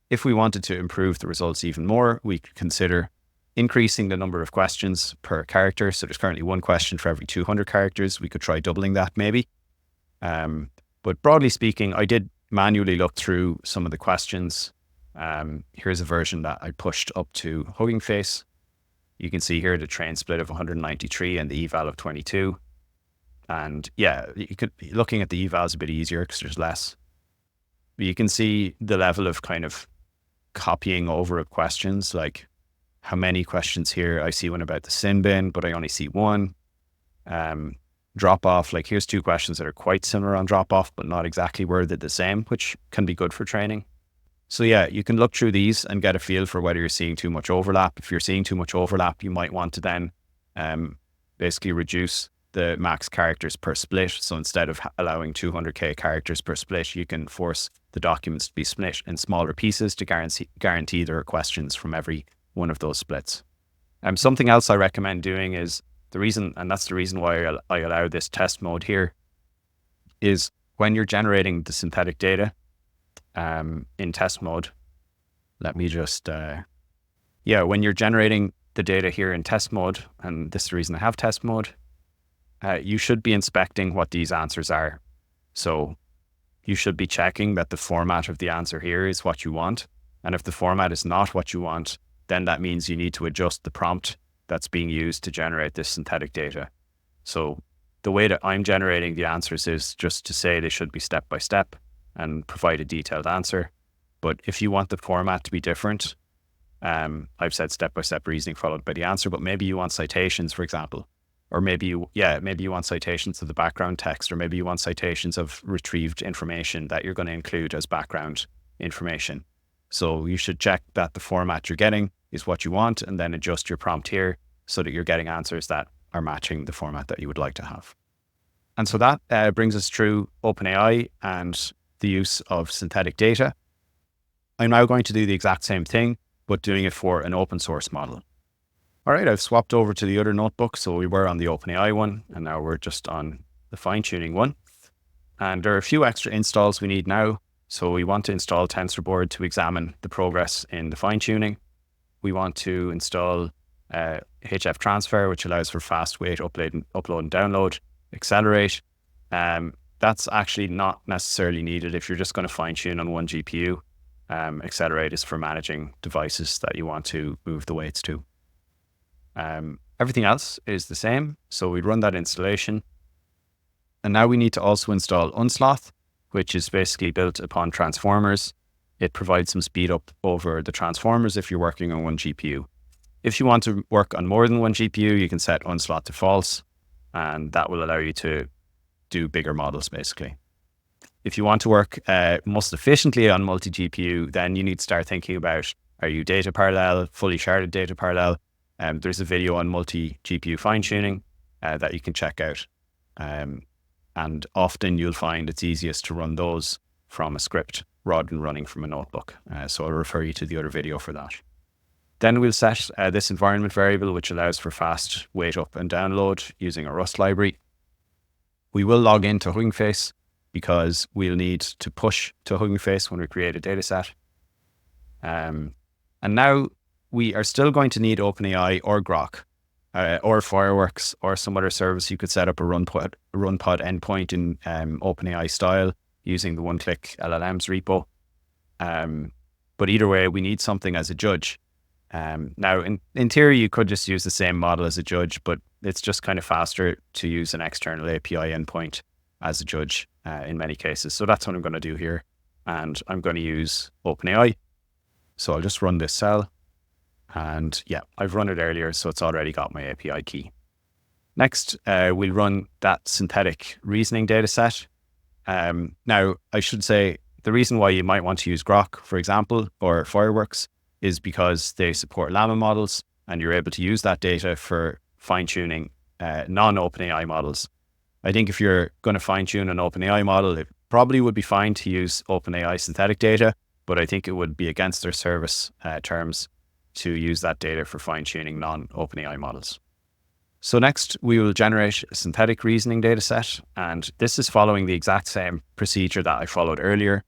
If we wanted to improve the results even more, we could consider increasing the number of questions per character. So there's currently 1 question for every 200 characters. We could try doubling that maybe. But broadly speaking, I did manually look through some of the questions. Here's a version that I pushed up to HuggingFace. You can see here the train split of 193 and the eval of 22. And yeah, looking at the eval is a bit easier because there's less. But you can see the level of kind of copying over of questions, like how many questions here. I see one about the sin bin, but I only see one. Drop off, like here's 2 questions that are quite similar on drop off, but not exactly worded the same, which can be good for training. So yeah, you can look through these and get a feel for whether you're seeing too much overlap. If you're seeing too much overlap, you might want to then basically reduce the max characters per split. So instead of allowing 200k characters per split, you can force the documents to be split in smaller pieces to guarantee there are questions from every one of those splits. Something else I recommend doing is that's the reason why I allow this test mode here, is when you're generating the synthetic data in test mode, when you're generating the data here in test mode, and this is the reason I have test mode, you should be inspecting what these answers are. So you should be checking that the format of the answer here is what you want. And if the format is not what you want, then that means you need to adjust the prompt that's being used to generate this synthetic data. So the way that I'm generating the answers is just to say they should be step by step and provide a detailed answer. But if you want the format to be different, I've said step-by-step reasoning followed by the answer, but maybe you want citations, for example, or maybe you want citations of the background text, or maybe you want citations of retrieved information that you're going to include as background information. So you should check that the format you're getting is what you want, and then adjust your prompt here so that you're getting answers that are matching the format that you would like to have. And so that brings us through OpenAI and the use of synthetic data. I'm now going to do the exact same thing, but doing it for an open source model. All right, I've swapped over to the other notebook. So we were on the OpenAI one, and now we're just on the fine-tuning one. And there are a few extra installs we need now. So we want to install TensorBoard to examine the progress in the fine-tuning. We want to install HF transfer, which allows for fast weight upload and download, accelerate. That's actually not necessarily needed if you're just going to fine-tune on one GPU. Accelerate is for managing devices that you want to move the weights to. Everything else is the same. So we'd run that installation. And now we need to also install Unsloth, which is basically built upon transformers. It provides some speed up over the transformers if you're working on one GPU. If you want to work on more than one GPU, you can set Unsloth to false, and that will allow you to do bigger models, basically. If you want to work most efficiently on multi-GPU, then you need to start thinking about, are you data parallel, fully sharded data parallel? There's a video on multi-GPU fine-tuning that you can check out. And often you'll find it's easiest to run those from a script rather than running from a notebook. So I'll refer you to the other video for that. Then we'll set this environment variable, which allows for fast weight up and download using a Rust library. We will log into HuggingFace because we'll need to push to HuggingFace when we create a data set. And now we are still going to need OpenAI or Grok or Fireworks or some other service. You could set up a runpod endpoint in OpenAI style using the one-click LLMs repo. But either way, we need something as a judge. Now, in theory, you could just use the same model as a judge, but it's just kind of faster to use an external API endpoint as a judge in many cases. So that's what I'm going to do here. And I'm going to use OpenAI. So I'll just run this cell. And yeah, I've run it earlier, so it's already got my API key. Next, we'll run that synthetic reasoning data set. Now, I should say the reason why you might want to use Grok, for example, or Fireworks is because they support Llama models and you're able to use that data for fine-tuning non-OpenAI models. I think if you're going to fine-tune an OpenAI model, it probably would be fine to use OpenAI synthetic data, but I think it would be against their service terms to use that data for fine-tuning non-OpenAI models. So next, we will generate a synthetic reasoning data set, and this is following the exact same procedure that I followed earlier.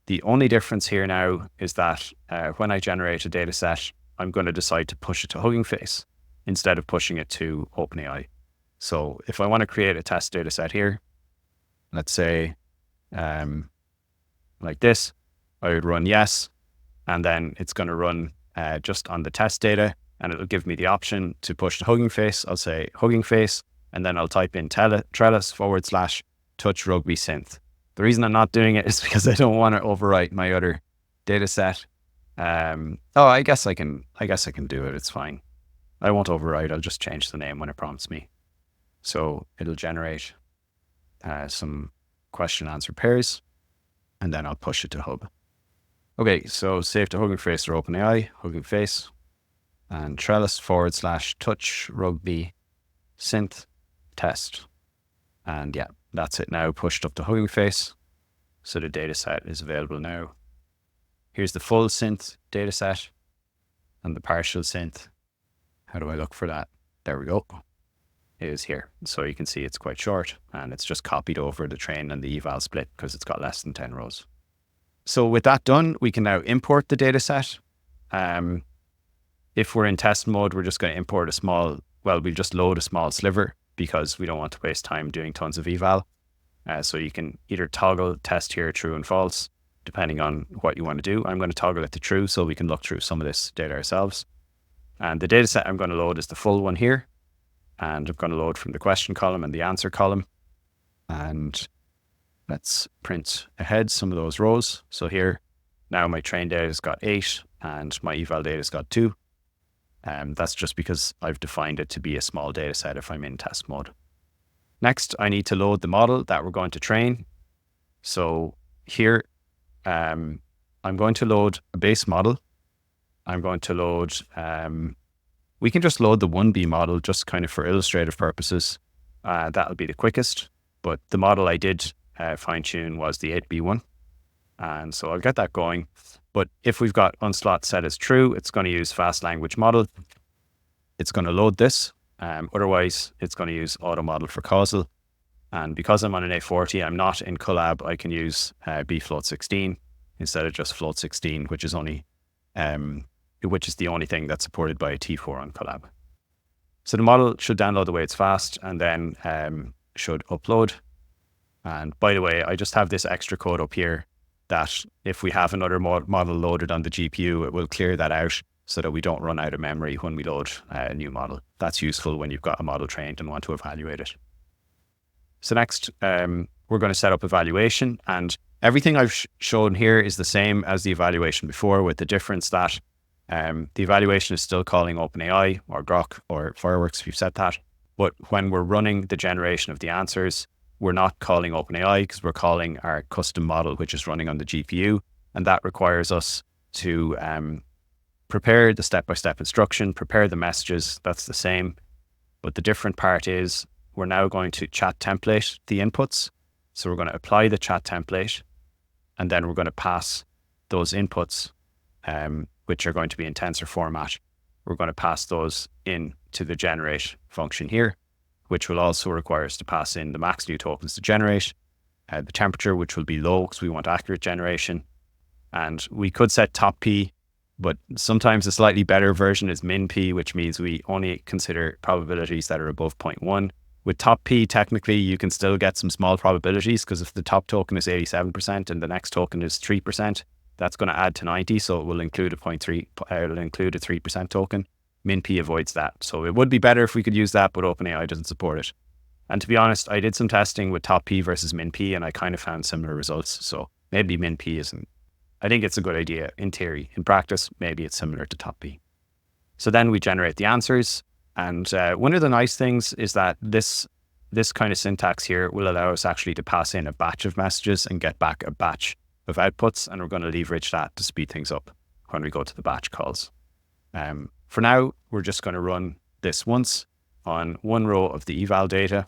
The only difference here now is that when I generate a data set, I'm going to decide to push it to HuggingFace instead of pushing it to OpenAI. So if I want to create a test data set here, let's say like this, I would run yes, and then it's going to run just on the test data, and it'll give me the option to push to HuggingFace. I'll say HuggingFace, and then I'll type in trellis /touch rugby synth. The reason I'm not doing it is because I don't want to overwrite my other data set. Oh, I guess I can do it. It's fine. I won't override. I'll just change the name when it prompts me. So it'll generate some question answer pairs, and then I'll push it to Hub. Okay, so save to HuggingFace or OpenAI, HuggingFace, and trellis / touch rugby synth test. And yeah, that's it now pushed up to HuggingFace. So the data set is available now. Here's the full synth data set and the partial synth. How do I look for that? There we go. It is here. So you can see it's quite short, and it's just copied over the train and the eval split because it's got less than 10 rows. So with that done, we can now import the data set. If we're in test mode, we're just going to import we'll just load a small sliver because we don't want to waste time doing tons of eval. So you can either toggle test here true and false, depending on what you want to do. I'm going to toggle it to true so we can look through some of this data ourselves. And the data set I'm going to load is the full one here. And I'm going to load from the question column and the answer column. And let's print ahead some of those rows. So here, now my train data has got 8 and my eval data has got 2. That's just because I've defined it to be a small data set if I'm in test mode. Next, I need to load the model that we're going to train. So here, I'm going to load a base model. I'm going to load, we can just load the 1B model just kind of for illustrative purposes. That'll be the quickest, but the model I did fine tune was the 8B one. And so I'll get that going. But if we've got Unsloth set as true, it's going to use fast language model. It's going to load this. Otherwise, it's going to use auto model for causal. And because I'm on an A40, I'm not in collab. I can use bfloat16 instead of just float16, which is the only thing that's supported by a T4 on collab. So the model should download the way it's fast and then should upload. And by the way, I just have this extra code up here that if we have another model loaded on the GPU, it will clear that out so that we don't run out of memory when we load a new model. That's useful when you've got a model trained and want to evaluate it. So next, we're going to set up evaluation, and everything I've shown here is the same as the evaluation before, with the difference that the evaluation is still calling OpenAI or Grok or Fireworks if you've set that. But when we're running the generation of the answers, we're not calling OpenAI because we're calling our custom model, which is running on the GPU. And that requires us to prepare the step-by-step instruction, prepare the messages. That's the same. But the different part is we're now going to chat template the inputs. So we're going to apply the chat template, and then we're going to pass those inputs, which are going to be in tensor format. We're going to pass those in to the generate function here, which will also require us to pass in the max new tokens to generate, the temperature, which will be low because we want accurate generation. And we could set top P, but sometimes a slightly better version is min P, which means we only consider probabilities that are above 0.1. With top P, technically, you can still get some small probabilities because if the top token is 87% and the next token is 3%, that's going to add to 90. So it will include a 3% token. Min P avoids that. So it would be better if we could use that, but OpenAI doesn't support it. And to be honest, I did some testing with top P versus min P, and I kind of found similar results. So maybe min P isn't, I think it's a good idea in theory. In practice, maybe it's similar to top P. So then we generate the answers. And one of the nice things is that this kind of syntax here will allow us actually to pass in a batch of messages and get back a batch of outputs. And we're going to leverage that to speed things up when we go to the batch calls. For now, we're just going to run this once on one row of the eval data.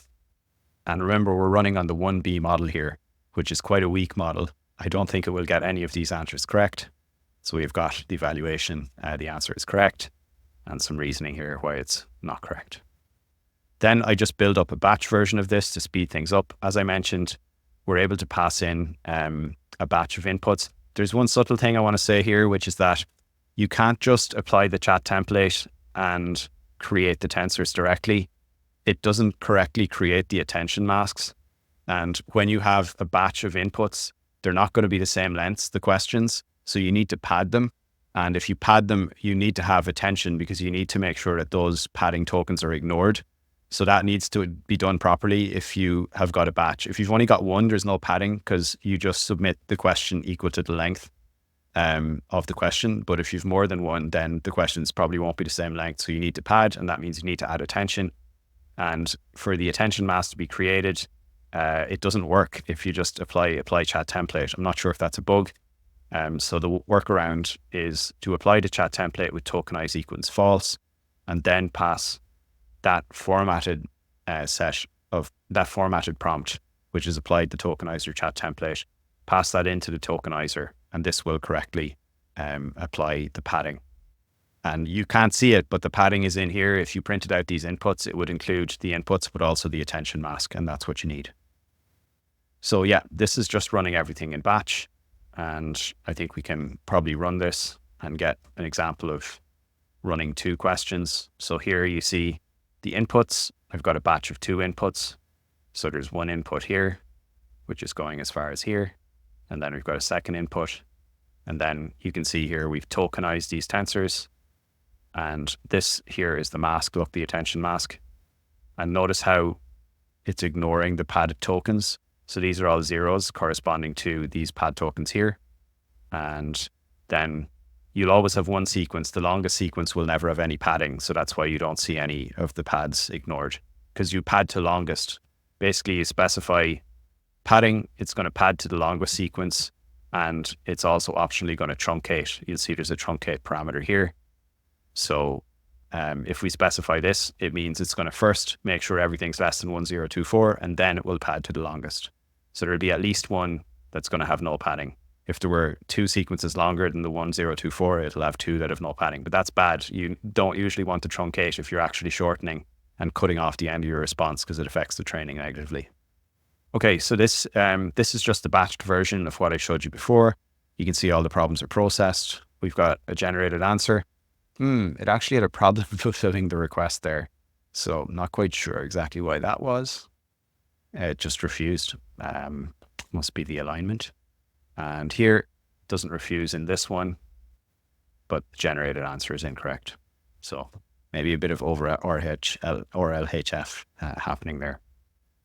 And remember, we're running on the 1B model here, which is quite a weak model. I don't think it will get any of these answers correct. So we've got the evaluation, the answer is correct, and some reasoning here why it's not correct. Then I just build up a batch version of this to speed things up. As I mentioned, we're able to pass in a batch of inputs. There's one subtle thing I want to say here, which is that you can't just apply the chat template and create the tensors directly. It doesn't correctly create the attention masks. And when you have a batch of inputs, they're not going to be the same lengths, the questions. So you need to pad them. And if you pad them, you need to have attention because you need to make sure that those padding tokens are ignored. So that needs to be done properly if you have got a batch. If you've only got one, there's no padding because you just submit the question equal to the length. of the question. But if you've more than one, then the questions probably won't be the same length. So you need to pad, and that means you need to add attention. And for the attention mask to be created, it doesn't work if you just apply chat template. I'm not sure if that's a bug. So the workaround is to apply the chat template with tokenize equals false, and then pass that formatted formatted prompt, which is applied the tokenizer chat template, pass that into the tokenizer, and this will correctly apply the padding. And you can't see it, but the padding is in here. If you printed out these inputs, it would include the inputs, but also the attention mask, and that's what you need. So yeah, this is just running everything in batch. And I think we can probably run this and get an example of running 2 questions. So here you see the inputs. I've got a batch of 2 inputs. So there's one input here, which is going as far as here. And then we've got a second input. And then you can see here, we've tokenized these tensors. And this here is the mask, look, the attention mask. And notice how it's ignoring the padded tokens. So these are all zeros corresponding to these pad tokens here. And then you'll always have one sequence. The longest sequence will never have any padding. So that's why you don't see any of the pads ignored, because you pad to longest. Basically, you specify padding, it's going to pad to the longest sequence, and it's also optionally going to truncate. You'll see there's a truncate parameter here. So if we specify this, it means it's going to first make sure everything's less than 1024, and then it will pad to the longest. So there'll be at least one that's going to have no padding. If there were 2 sequences longer than the 1024, it'll have 2 that have no padding. But that's bad. You don't usually want to truncate if you're actually shortening and cutting off the end of your response, because it affects the training negatively. Okay, so this is just the batched version of what I showed you before. You can see all the problems are processed. We've got a generated answer. It actually had a problem fulfilling the request there. So I'm not quite sure exactly why that was. It just refused. Must be the alignment. And here, it doesn't refuse in this one, but the generated answer is incorrect. So maybe a bit of over or LHF happening there.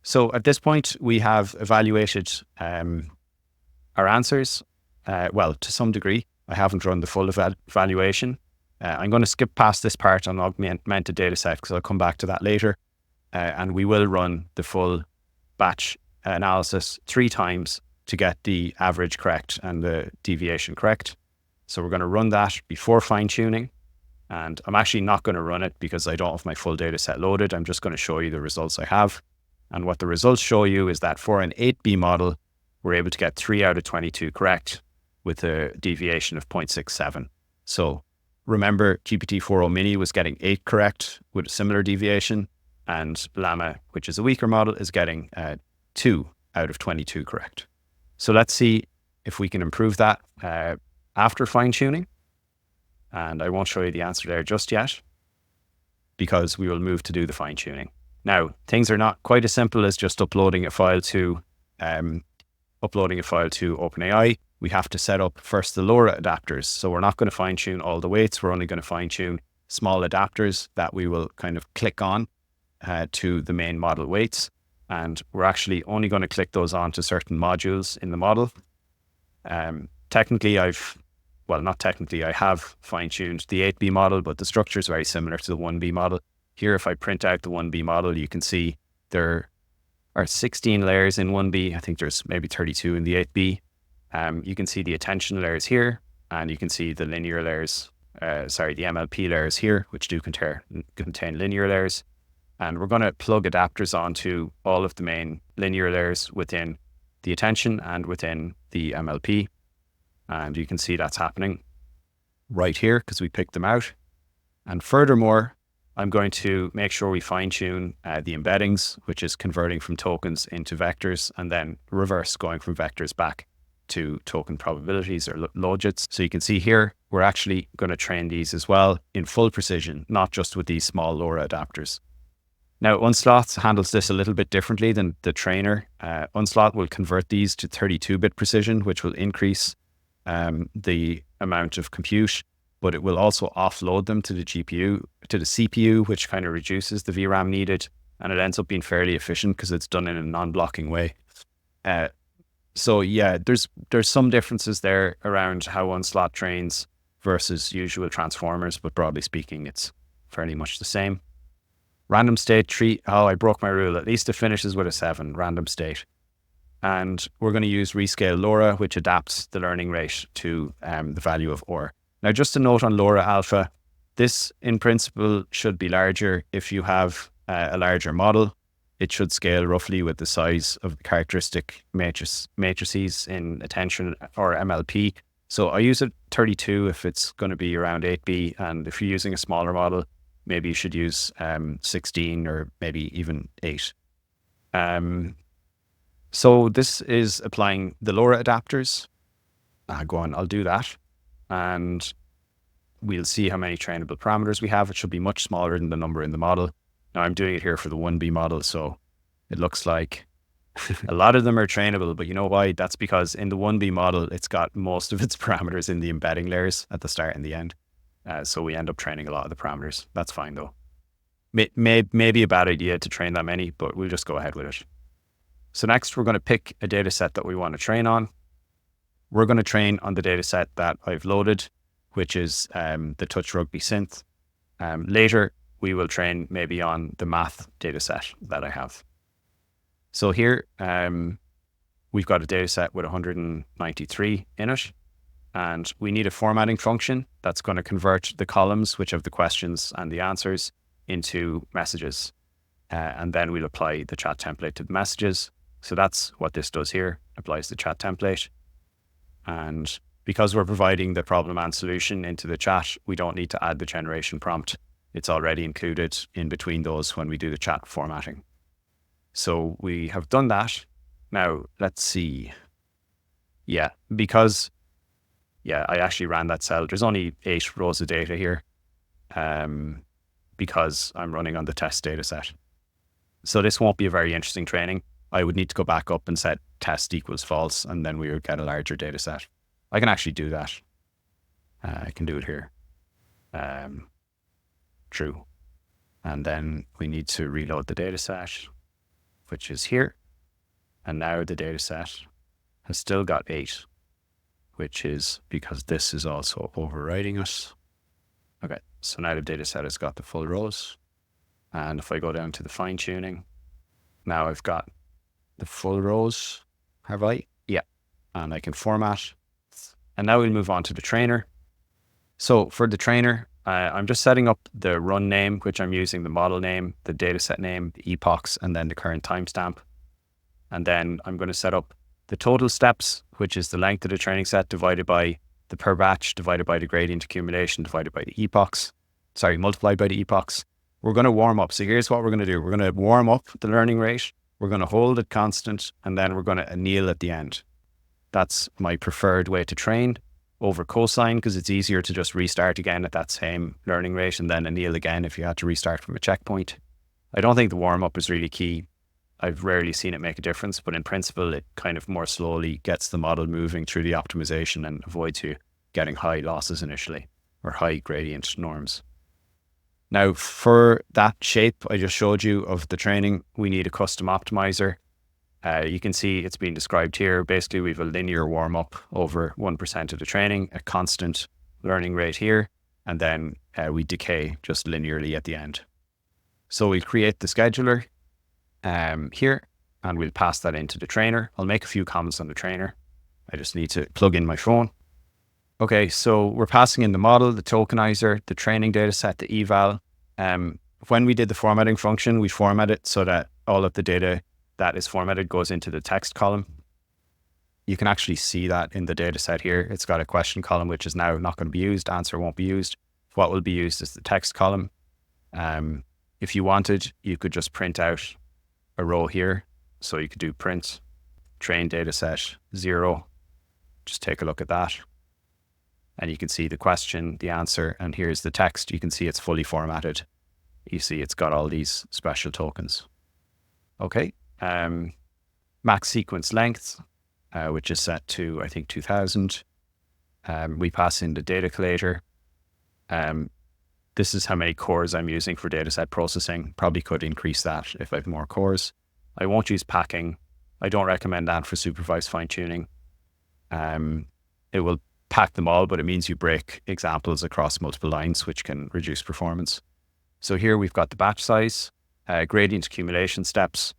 So at this point, we have evaluated our answers. Well, to some degree. I haven't run the full evaluation. I'm going to skip past this part on augmented dataset because I'll come back to that later. And we will run the full batch analysis 3 times to get the average correct and the deviation correct. So we're going to run that before fine tuning. And I'm actually not going to run it because I don't have my full data set loaded. I'm just going to show you the results I have. And what the results show you is that for an 8B model, we're able to get 3 out of 22 correct with a deviation of 0.67. So remember, GPT4o mini was getting 8 correct with a similar deviation, and Llama, which is a weaker model, is getting 2 out of 22 correct. So let's see if we can improve that after fine tuning. And I won't show you the answer there just yet because we will move to do the fine tuning. Now, things are not quite as simple as just uploading a file to OpenAI. We have to set up first the LoRA adapters. So we're not going to fine tune all the weights. We're only going to fine tune small adapters that we will kind of click on to the main model weights. And we're actually only going to click those on to certain modules in the model. Technically, I have fine-tuned the 8B model, but the structure is very similar to the 1B model. Here, if I print out the 1B model, you can see there are 16 layers in 1B. I think there's maybe 32 in the 8B. You can see the attention layers here, and you can see the linear layers, the MLP layers here, which do contain linear layers. And we're going to plug adapters onto all of the main linear layers within the attention and within the MLP. And you can see that's happening right here because we picked them out. And furthermore, I'm going to make sure we fine tune the embeddings, which is converting from tokens into vectors and then reverse going from vectors back to token probabilities or logits. So you can see here, we're actually going to train these as well in full precision, not just with these small LoRA adapters. Now, Unsloth handles this a little bit differently than the trainer. Unsloth will convert these to 32-bit precision, which will increase the amount of compute, but it will also offload them to the CPU, which kind of reduces the VRAM needed, and it ends up being fairly efficient because it's done in a non-blocking way. So yeah, there's some differences there around how Unsloth trains versus usual transformers, but broadly speaking, it's fairly much the same. Random state tree. Oh, I broke my rule. At least it finishes with a 7, random state. And we're going to use rescale LoRA, which adapts the learning rate to the value of OR. Now, just a note on LoRA alpha, this in principle should be larger if you have a larger model. It should scale roughly with the size of the characteristic matrices in attention or MLP. So I use it 32 if it's going to be around 8B. And if you're using a smaller model, maybe you should use 16 or maybe even 8. So this is applying the LoRA adapters. Go on, I'll do that. And we'll see how many trainable parameters we have. It should be much smaller than the number in the model. Now I'm doing it here for the 1B model, so it looks like a lot of them are trainable, but you know why? That's because in the 1B model, it's got most of its parameters in the embedding layers at the start and the end. So we end up training a lot of the parameters. That's fine though. Maybe a bad idea to train that many, but we'll just go ahead with it. So next we're going to pick a data set that we want to train on. We're going to train on the data set that I've loaded, which is the Touch Rugby synth. Later, we will train maybe on the math data set that I have. So here, we've got a data set with 193 in it, and we need a formatting function that's going to convert the columns, which have the questions and the answers, into messages. And then we'll apply the chat template to the messages. So that's what this does here, applies the chat template. And because we're providing the problem and solution into the chat, we don't need to add the generation prompt. It's already included in between those when we do the chat formatting. So we have done that. Now, let's see. Yeah, because, I actually ran that cell. There's only 8 rows of data here because I'm running on the test data set. So this won't be a very interesting training. I would need to go back up and set test equals false, and then we would get a larger data set. I can actually do that. I can do it here. True. And then we need to reload the data set, which is here. And now the data set has still got 8, which is because this is also overriding us. Okay, so now the data set has got the full rows. And if I go down to the fine tuning, now I've got the full rows. Have I? Yeah. And I can format. And now we'll move on to the trainer. So for the trainer, I'm just setting up the run name, which I'm using the model name, the dataset name, the epochs, and then the current timestamp. And then I'm going to set up the total steps, which is the length of the training set divided by the per batch, divided by the gradient accumulation, divided by the epochs. Sorry, multiplied by the epochs. We're going to warm up. So here's what we're going to do. We're going to warm up the learning rate. We're going to hold it constant, and then we're going to anneal at the end. That's my preferred way to train over cosine, because it's easier to just restart again at that same learning rate and then anneal again if you had to restart from a checkpoint. I don't think the warm-up is really key. I've rarely seen it make a difference, but in principle, it kind of more slowly gets the model moving through the optimization and avoids you getting high losses initially or high gradient norms. Now, for that shape I just showed you of the training, we need a custom optimizer. You can see it's being described here. Basically, we have a linear warm-up over 1% of the training, a constant learning rate here, and then we decay just linearly at the end. So we'll create the scheduler here, and we'll pass that into the trainer. I'll make a few comments on the trainer. I just need to plug in my phone. Okay, so we're passing in the model, the tokenizer, the training data set, the eval. When we did the formatting function, we format it so that all of the data that is formatted goes into the text column. You can actually see that in the data set here. It's got a question column, which is now not going to be used. Answer won't be used. What will be used is the text column. If you wanted, you could just print out a row here. So you could do print train data set 0. Just take a look at that. And you can see the question, the answer, and here's the text. You can see it's fully formatted. You see it's got all these special tokens. Okay. Max sequence length, which is set to, I think, 2000. We pass in the data collator. This is how many cores I'm using for dataset processing. Probably could increase that if I have more cores. I won't use packing. I don't recommend that for supervised fine tuning. It will pack them all, but it means you break examples across multiple lines, which can reduce performance. So here we've got the batch size, gradient accumulation steps.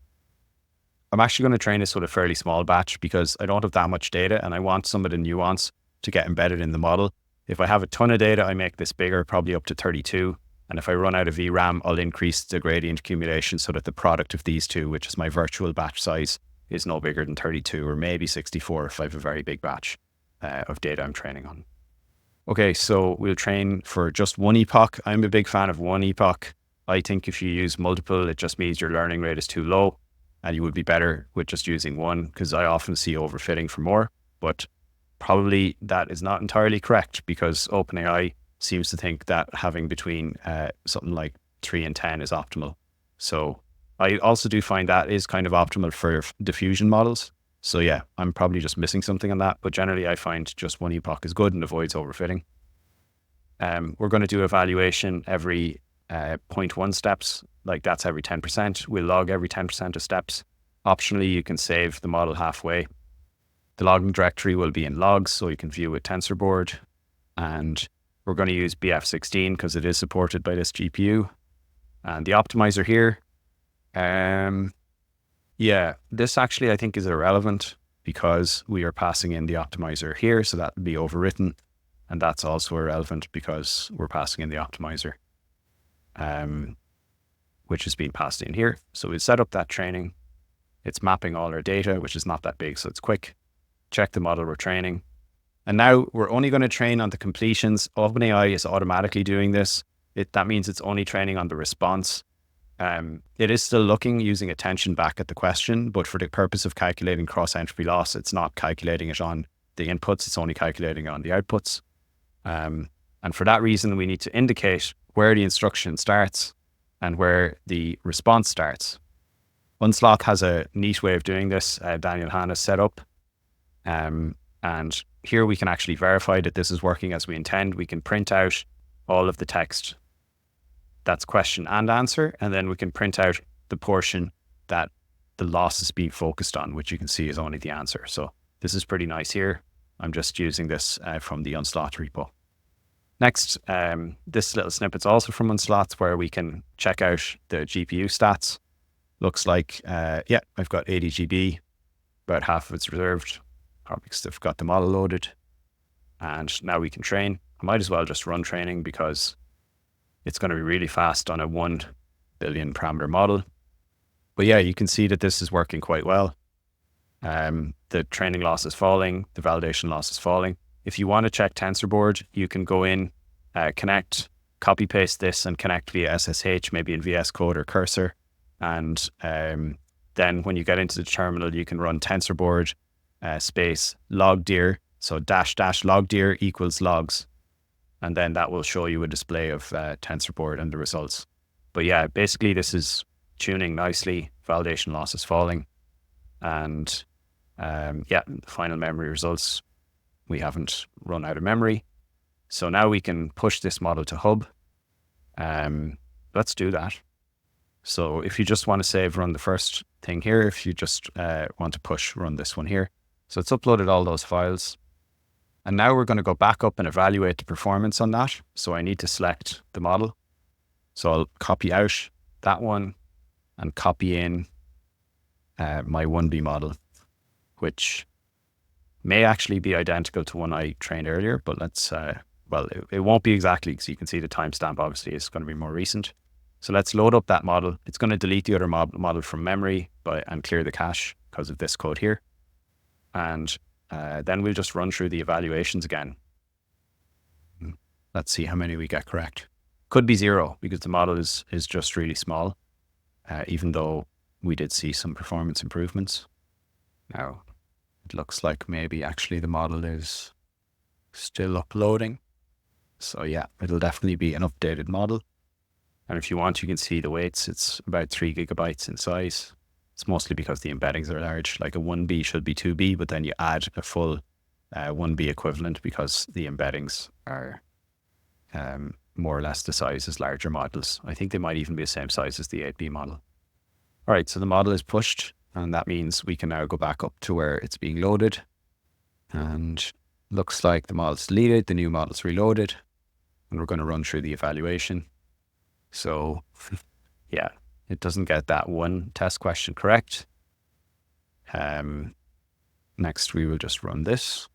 I'm actually going to train this with a fairly small batch because I don't have that much data and I want some of the nuance to get embedded in the model. If I have a ton of data, I make this bigger, probably up to 32. And if I run out of VRAM, I'll increase the gradient accumulation so that the product of these two, which is my virtual batch size, is no bigger than 32 or maybe 64 if I have a very big batch of data I'm training on. Okay, so we'll train for just one epoch. I'm a big fan of one epoch. I think if you use multiple, it just means your learning rate is too low and you would be better with just using one, because I often see overfitting for more, but probably that is not entirely correct because OpenAI seems to think that having between something like 3 and 10 is optimal. So I also do find that is kind of optimal for diffusion models. So yeah, I'm probably just missing something on that, but generally I find just one epoch is good and avoids overfitting. We're going to do evaluation every 0.1 steps, like that's every 10%. We'll log every 10% of steps. Optionally, you can save the model halfway. The logging directory will be in logs, so you can view with TensorBoard. And we're going to use BF16 because it is supported by this GPU. And the optimizer here, yeah, this actually I think is irrelevant because we are passing in the optimizer here, so that will be overwritten. And that's also irrelevant because we're passing in the optimizer, which is being passed in here. So we'll set up that training. It's mapping all our data, which is not that big, so it's quick. Check the model we're training. And now we're only going to train on the completions. OpenAI is automatically doing this. That means it's only training on the response. It is still looking, using attention back at the question, but for the purpose of calculating cross-entropy loss, it's not calculating it on the inputs, it's only calculating on the outputs. And for that reason, we need to indicate where the instruction starts and where the response starts. Unsloth has a neat way of doing this. Daniel Hanna set up. And here we can actually verify that this is working as we intend. We can print out all of the text that's question and answer, and then we can print out the portion that the loss is being focused on, which you can see is only the answer. So this is pretty nice here. I'm just using this from the Unsloth repo. Next, this little snippet's also from Unsloth where we can check out the GPU stats. Looks like, yeah, I've got 80 GB, about half of it's reserved, probably because I've got the model loaded. And now we can train. I might as well just run training because it's going to be really fast on a 1 billion parameter model. But yeah, you can see that this is working quite well. The training loss is falling, the validation loss is falling. If you want to check TensorBoard, you can go in, connect, copy paste this and connect via SSH, maybe in VS Code or Cursor. And then when you get into the terminal, you can run TensorBoard space logdir. So -- logdir equals logs. And then that will show you a display of TensorBoard and the results. But yeah, basically this is tuning nicely. Validation loss is falling. And yeah, the final memory results, we haven't run out of memory. So now we can push this model to hub. Let's do that. So if you just want to save, run the first thing here. If you just want to push, run this one here. So it's uploaded all those files. And now we're going to go back up and evaluate the performance on that. So I need to select the model. So I'll copy out that one and copy in my 1B model, which may actually be identical to one I trained earlier, but let's, well, it won't be exactly because you can see the timestamp obviously is going to be more recent. So let's load up that model. It's going to delete the other model from memory and clear the cache because of this code here. And then we'll just run through the evaluations again. Let's see how many we get correct. Could be 0 because the model is just really small, even though we did see some performance improvements. Now, it looks like maybe actually the model is still uploading. So yeah, it'll definitely be an updated model. And if you want, you can see the weights. It's about 3 gigabytes in size. It's mostly because the embeddings are large. Like a 1B should be 2B, but then you add a full 1B equivalent because the embeddings are more or less the size as larger models. I think they might even be the same size as the 8B model. All right, so the model is pushed. And that means we can now go back up to where it's being loaded. And looks like the model's deleted, the new model's reloaded. And we're going to run through the evaluation. So yeah, it doesn't get that one test question correct. Next, we will just run this,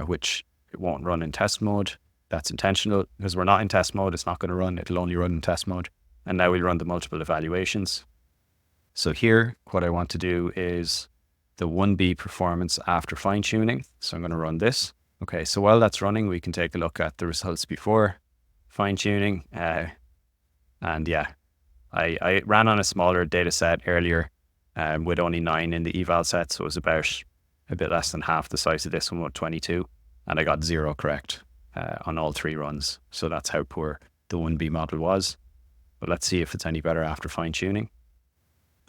which it won't run in test mode. That's intentional because we're not in test mode. It's not going to run. It'll only run in test mode. And now we'll run the multiple evaluations. So here, what I want to do is the 1B performance after fine tuning. So I'm going to run this. Okay, so while that's running, we can take a look at the results before fine tuning. And yeah, I ran on a smaller data set earlier with only 9 in the eval set. So it was about a bit less than half the size of this one with 22. And I got 0 correct on all 3 runs. So that's how poor the 1B model was. But let's see if it's any better after fine tuning.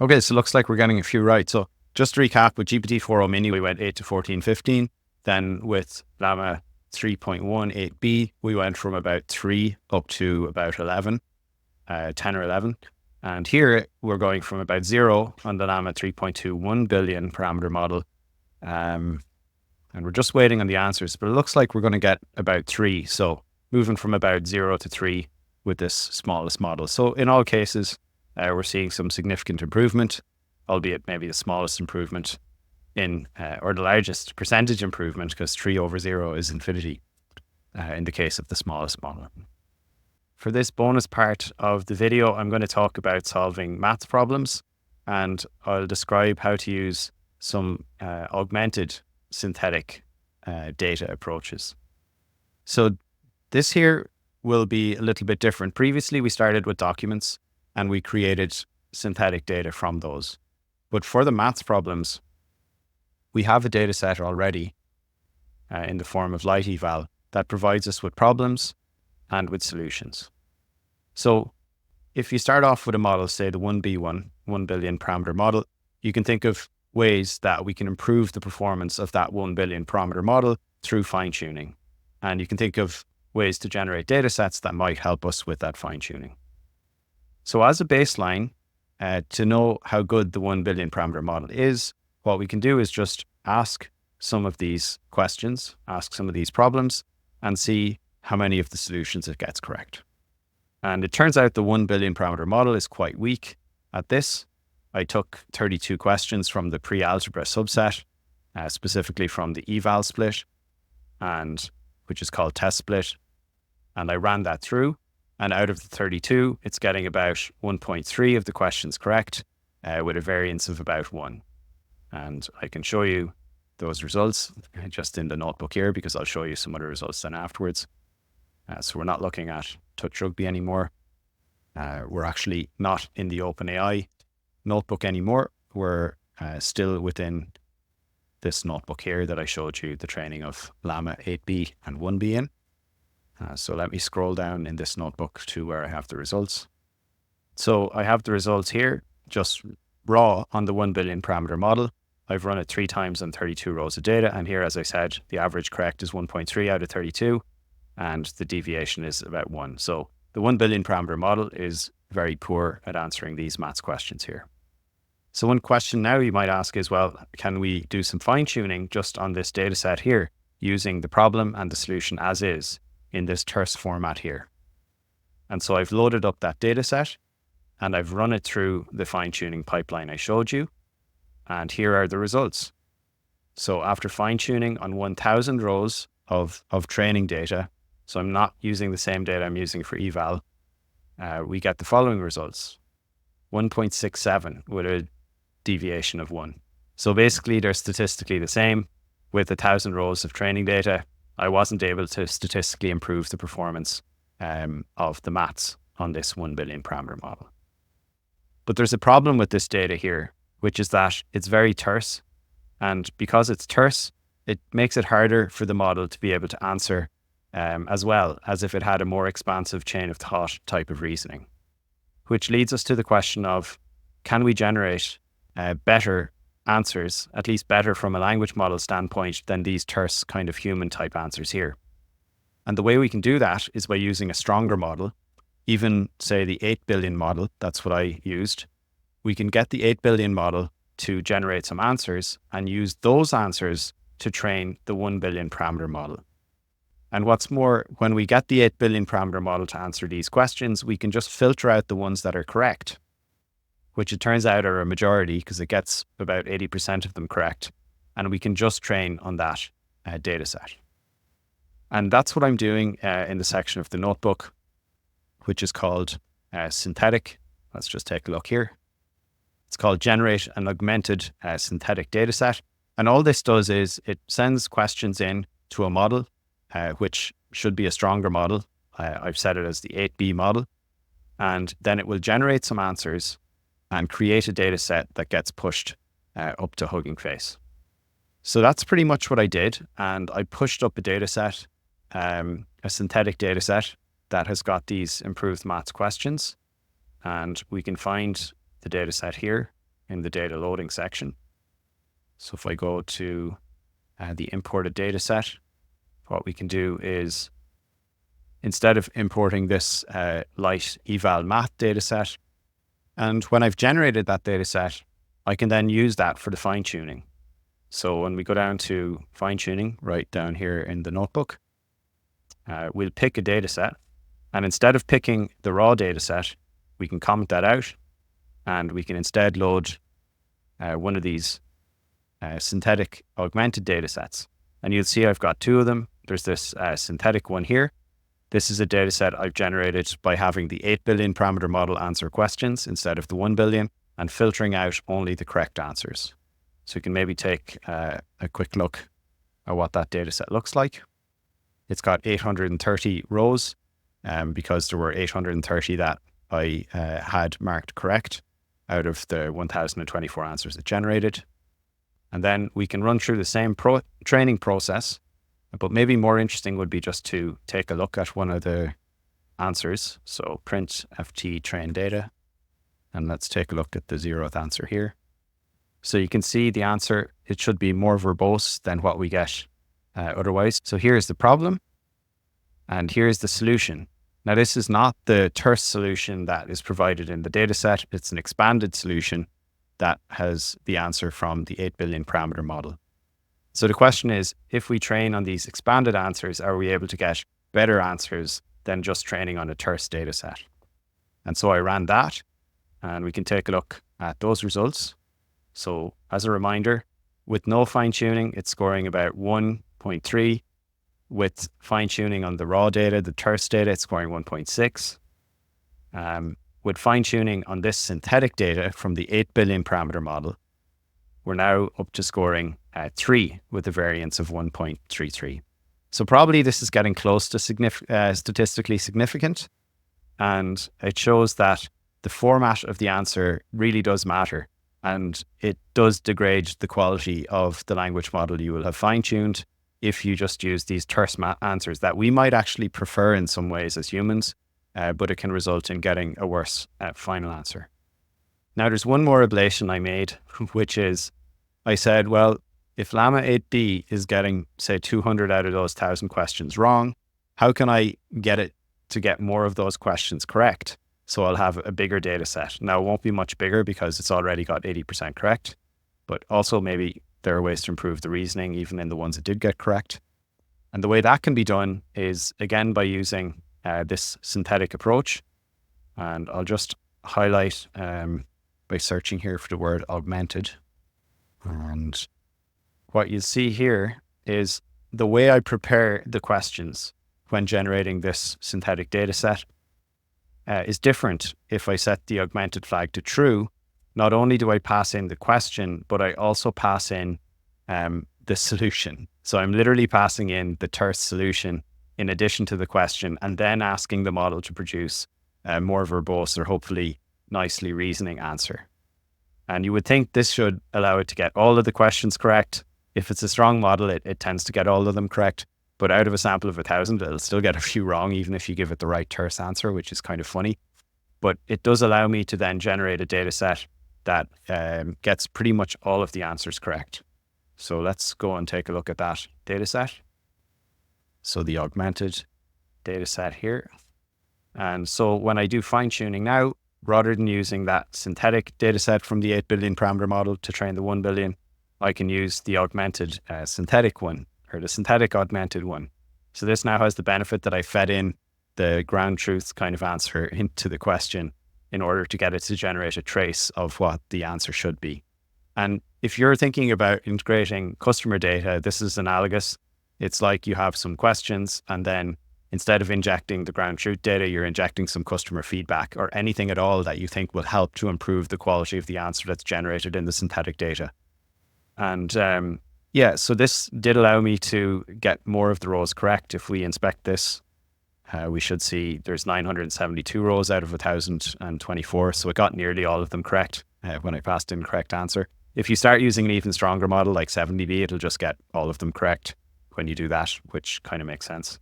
Okay, so it looks like we're getting a few right. So just to recap, with GPT4o mini, we went 8 to 14, 15. Then with Llama 3.1, 8B, we went from about 3 up to about 11, 10 or 11. And here we're going from about 0 on the Llama 3.2, 1 billion parameter model. And we're just waiting on the answers, but it looks like we're going to get about 3. So moving from about 0 to 3 with this smallest model. So in all cases, we're seeing some significant improvement, albeit maybe the smallest improvement or the largest percentage improvement, because 3 over 0 is infinity in the case of the smallest model. For this bonus part of the video, I'm going to talk about solving maths problems, and I'll describe how to use some augmented synthetic data approaches. So this here will be a little bit different. Previously, we started with documents and we created synthetic data from those. But for the maths problems, we have a data set already in the form of lighteval that provides us with problems and with solutions. So if you start off with a model, say the 1B1, 1 billion parameter model, you can think of ways that we can improve the performance of that 1 billion parameter model through fine tuning. And you can think of ways to generate data sets that might help us with that fine tuning. So as a baseline, to know how good the 1 billion parameter model is, what we can do is just ask some of these questions, ask some of these problems, and see how many of the solutions it gets correct. And it turns out the 1 billion parameter model is quite weak at this. I took 32 questions from the pre-algebra subset, specifically from the eval split, which is called test split. And I ran that through. And out of the 32, it's getting about 1.3 of the questions correct, with a variance of about 1. And I can show you those results just in the notebook here, because I'll show you some other results then afterwards. So we're not looking at touch rugby anymore. We're actually not in the OpenAI notebook anymore. We're still within this notebook here that I showed you the training of Llama 8B and 1B in. So let me scroll down in this notebook to where I have the results. So I have the results here, just raw on the 1 billion parameter model. I've run it 3 times on 32 rows of data. And here, as I said, the average correct is 1.3 out of 32, and the deviation is about 1. So the 1 billion parameter model is very poor at answering these maths questions here. So one question now you might ask is, well, can we do some fine tuning just on this data set here using the problem and the solution as is in this terse format here? And so I've loaded up that data set and I've run it through the fine tuning pipeline I showed you. And here are the results. So after fine tuning on 1,000 rows of training data, so I'm not using the same data I'm using for eval, we get the following results: 1.67 with a deviation of 1. So basically they're statistically the same. With 1,000 rows of training data, I wasn't able to statistically improve the performance of the maths on this 1 billion parameter model. But there's a problem with this data here, which is that it's very terse. And because it's terse, it makes it harder for the model to be able to answer as well as if it had a more expansive chain of thought type of reasoning. Which leads us to the question of, can we generate better answers, at least better from a language model standpoint, than these terse kind of human type answers here? And the way we can do that is by using a stronger model, even say the 8 billion model. That's what I used. We can get the 8 billion model to generate some answers and use those answers to train the 1 billion parameter model. And what's more, when we get the 8 billion parameter model to answer these questions, we can just filter out the ones that are correct, which it turns out are a majority because it gets about 80% of them correct. And we can just train on that data set. And that's what I'm doing in the section of the notebook, which is called synthetic. Let's just take a look here. It's called generate an augmented synthetic data set. And all this does is it sends questions in to a model, which should be a stronger model. I've set it as the 8B model. And then it will generate some answers and create a data set that gets pushed up to HuggingFace. So that's pretty much what I did. And I pushed up a data set, a synthetic data set that has got these improved maths questions. And we can find the data set here in the data loading section. So if I go to the imported data set, what we can do is, instead of importing this lighteval math data set, and when I've generated that data set, I can then use that for the fine tuning. So when we go down to fine tuning, right down here in the notebook, we'll pick a data set. And instead of picking the raw data set, we can comment that out and we can instead load one of these synthetic augmented data sets. And you'll see I've got two of them. There's this synthetic one here. This is a data set I've generated by having the 8 billion parameter model answer questions instead of the 1 billion and filtering out only the correct answers. So you can maybe take a quick look at what that data set looks like. It's got 830 rows because there were 830 that I had marked correct out of the 1,024 answers it generated. And then we can run through the same training process, but maybe more interesting would be just to take a look at one of the answers. So print SFTTrain data, and let's take a look at the 0th answer here. So you can see the answer, it should be more verbose than what we get otherwise. So here's the problem, and here's the solution. Now this is not the terse solution that is provided in the data set. It's an expanded solution that has the answer from the 8 billion parameter model. So the question is, if we train on these expanded answers, are we able to get better answers than just training on a terse data set? And so I ran that, and we can take a look at those results. So as a reminder, with no fine tuning, it's scoring about 1.3. With fine tuning on the raw data, the terse data, it's scoring 1.6. With fine tuning on this synthetic data from the 8 billion parameter model, we're now up to scoring 3 with a variance of 1.33. So probably this is getting close to statistically significant. And it shows that the format of the answer really does matter. And it does degrade the quality of the language model you will have fine-tuned if you just use these terse answers that we might actually prefer in some ways as humans, but it can result in getting a worse final answer. Now, there's one more ablation I made, which is I said, well, if Llama 8B is getting, say, 200 out of those 1,000 questions wrong, how can I get it to get more of those questions correct? So I'll have a bigger data set. Now, it won't be much bigger because it's already got 80% correct, but also maybe there are ways to improve the reasoning, even in the ones that did get correct. And the way that can be done is, again, by using this synthetic approach. And I'll just highlight by searching here for the word augmented. And what you'll see here is the way I prepare the questions when generating this synthetic data set is different if I set the augmented flag to true. Not only do I pass in the question, but I also pass in the solution. So I'm literally passing in the terse solution in addition to the question, and then asking the model to produce a more verbose or hopefully nicely reasoning answer. And you would think this should allow it to get all of the questions correct. If it's a strong model, it tends to get all of them correct. But out of a sample of 1,000, it'll still get a few wrong, even if you give it the right terse answer, which is kind of funny. But it does allow me to then generate a data set that gets pretty much all of the answers correct. So let's go and take a look at that data set. So the augmented data set here. And so when I do fine tuning now, rather than using that synthetic dataset from the 8 billion parameter model to train the 1 billion, I can use the augmented synthetic one, or the synthetic augmented one. So this now has the benefit that I fed in the ground truth kind of answer into the question in order to get it to generate a trace of what the answer should be. And if you're thinking about integrating customer data, this is analogous. It's like you have some questions, and then instead of injecting the ground truth data, you're injecting some customer feedback or anything at all that you think will help to improve the quality of the answer that's generated in the synthetic data. And so this did allow me to get more of the rows correct. If we inspect this, we should see there's 972 rows out of 1,024. So it got nearly all of them correct when I passed in correct answer. If you start using an even stronger model like 70B, it'll just get all of them correct when you do that, which kind of makes sense.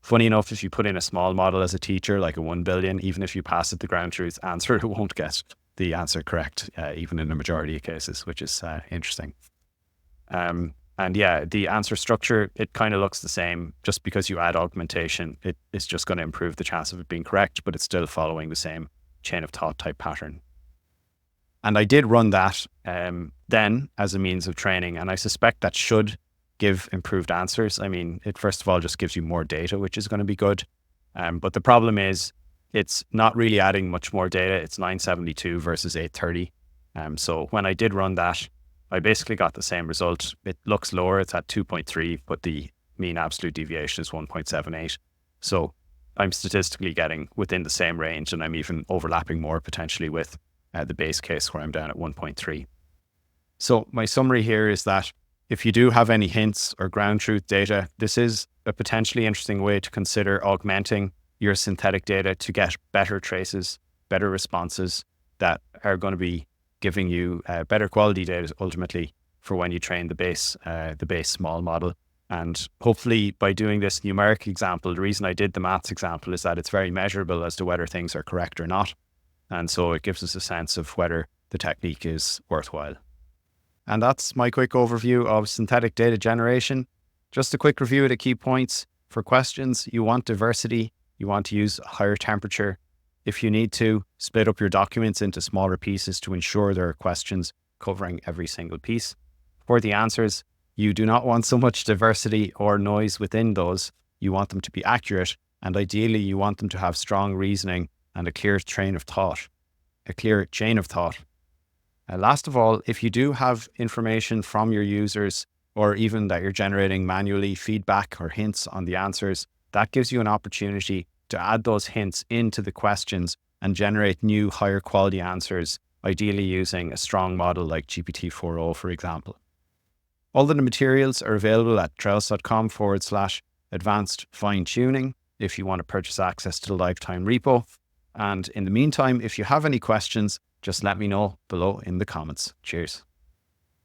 Funny enough, if you put in a small model as a teacher, like a 1 billion, even if you pass it the ground truth answer, it won't get the answer correct, even in the majority of cases, which is interesting. And yeah, the answer structure, it kind of looks the same. Just because you add augmentation, it is just going to improve the chance of it being correct, but it's still following the same chain of thought type pattern. And I did run that then as a means of training, and I suspect that should give improved answers. I mean, it first of all just gives you more data, which is going to be good. But the problem is it's not really adding much more data. It's 972 versus 830. So when I did run that, I basically got the same result. It looks lower, it's at 2.3, but the mean absolute deviation is 1.78. So I'm statistically getting within the same range, and I'm even overlapping more potentially with the base case where I'm down at 1.3. So my summary here is that if you do have any hints or ground truth data, this is a potentially interesting way to consider augmenting your synthetic data to get better traces, better responses that are going to be giving you better quality data ultimately for when you train the base small model. And hopefully by doing this numeric example, the reason I did the maths example is that it's very measurable as to whether things are correct or not. And so it gives us a sense of whether the technique is worthwhile. And that's my quick overview of synthetic data generation. Just a quick review of the key points. For questions, you want diversity. You want to use higher temperature. If you need to, split up your documents into smaller pieces to ensure there are questions covering every single piece. For the answers, you do not want so much diversity or noise within those. You want them to be accurate, and ideally you want them to have strong reasoning and a clear chain of thought. Last of all, if you do have information from your users, or even that you're generating manually feedback or hints on the answers, that gives you an opportunity to add those hints into the questions and generate new higher quality answers, ideally using a strong model like GPT4o, for example. All of the materials are available at trails.com/advanced fine tuning if you want to purchase access to the lifetime repo. And in the meantime, if you have any questions, just let me know below in the comments. Cheers.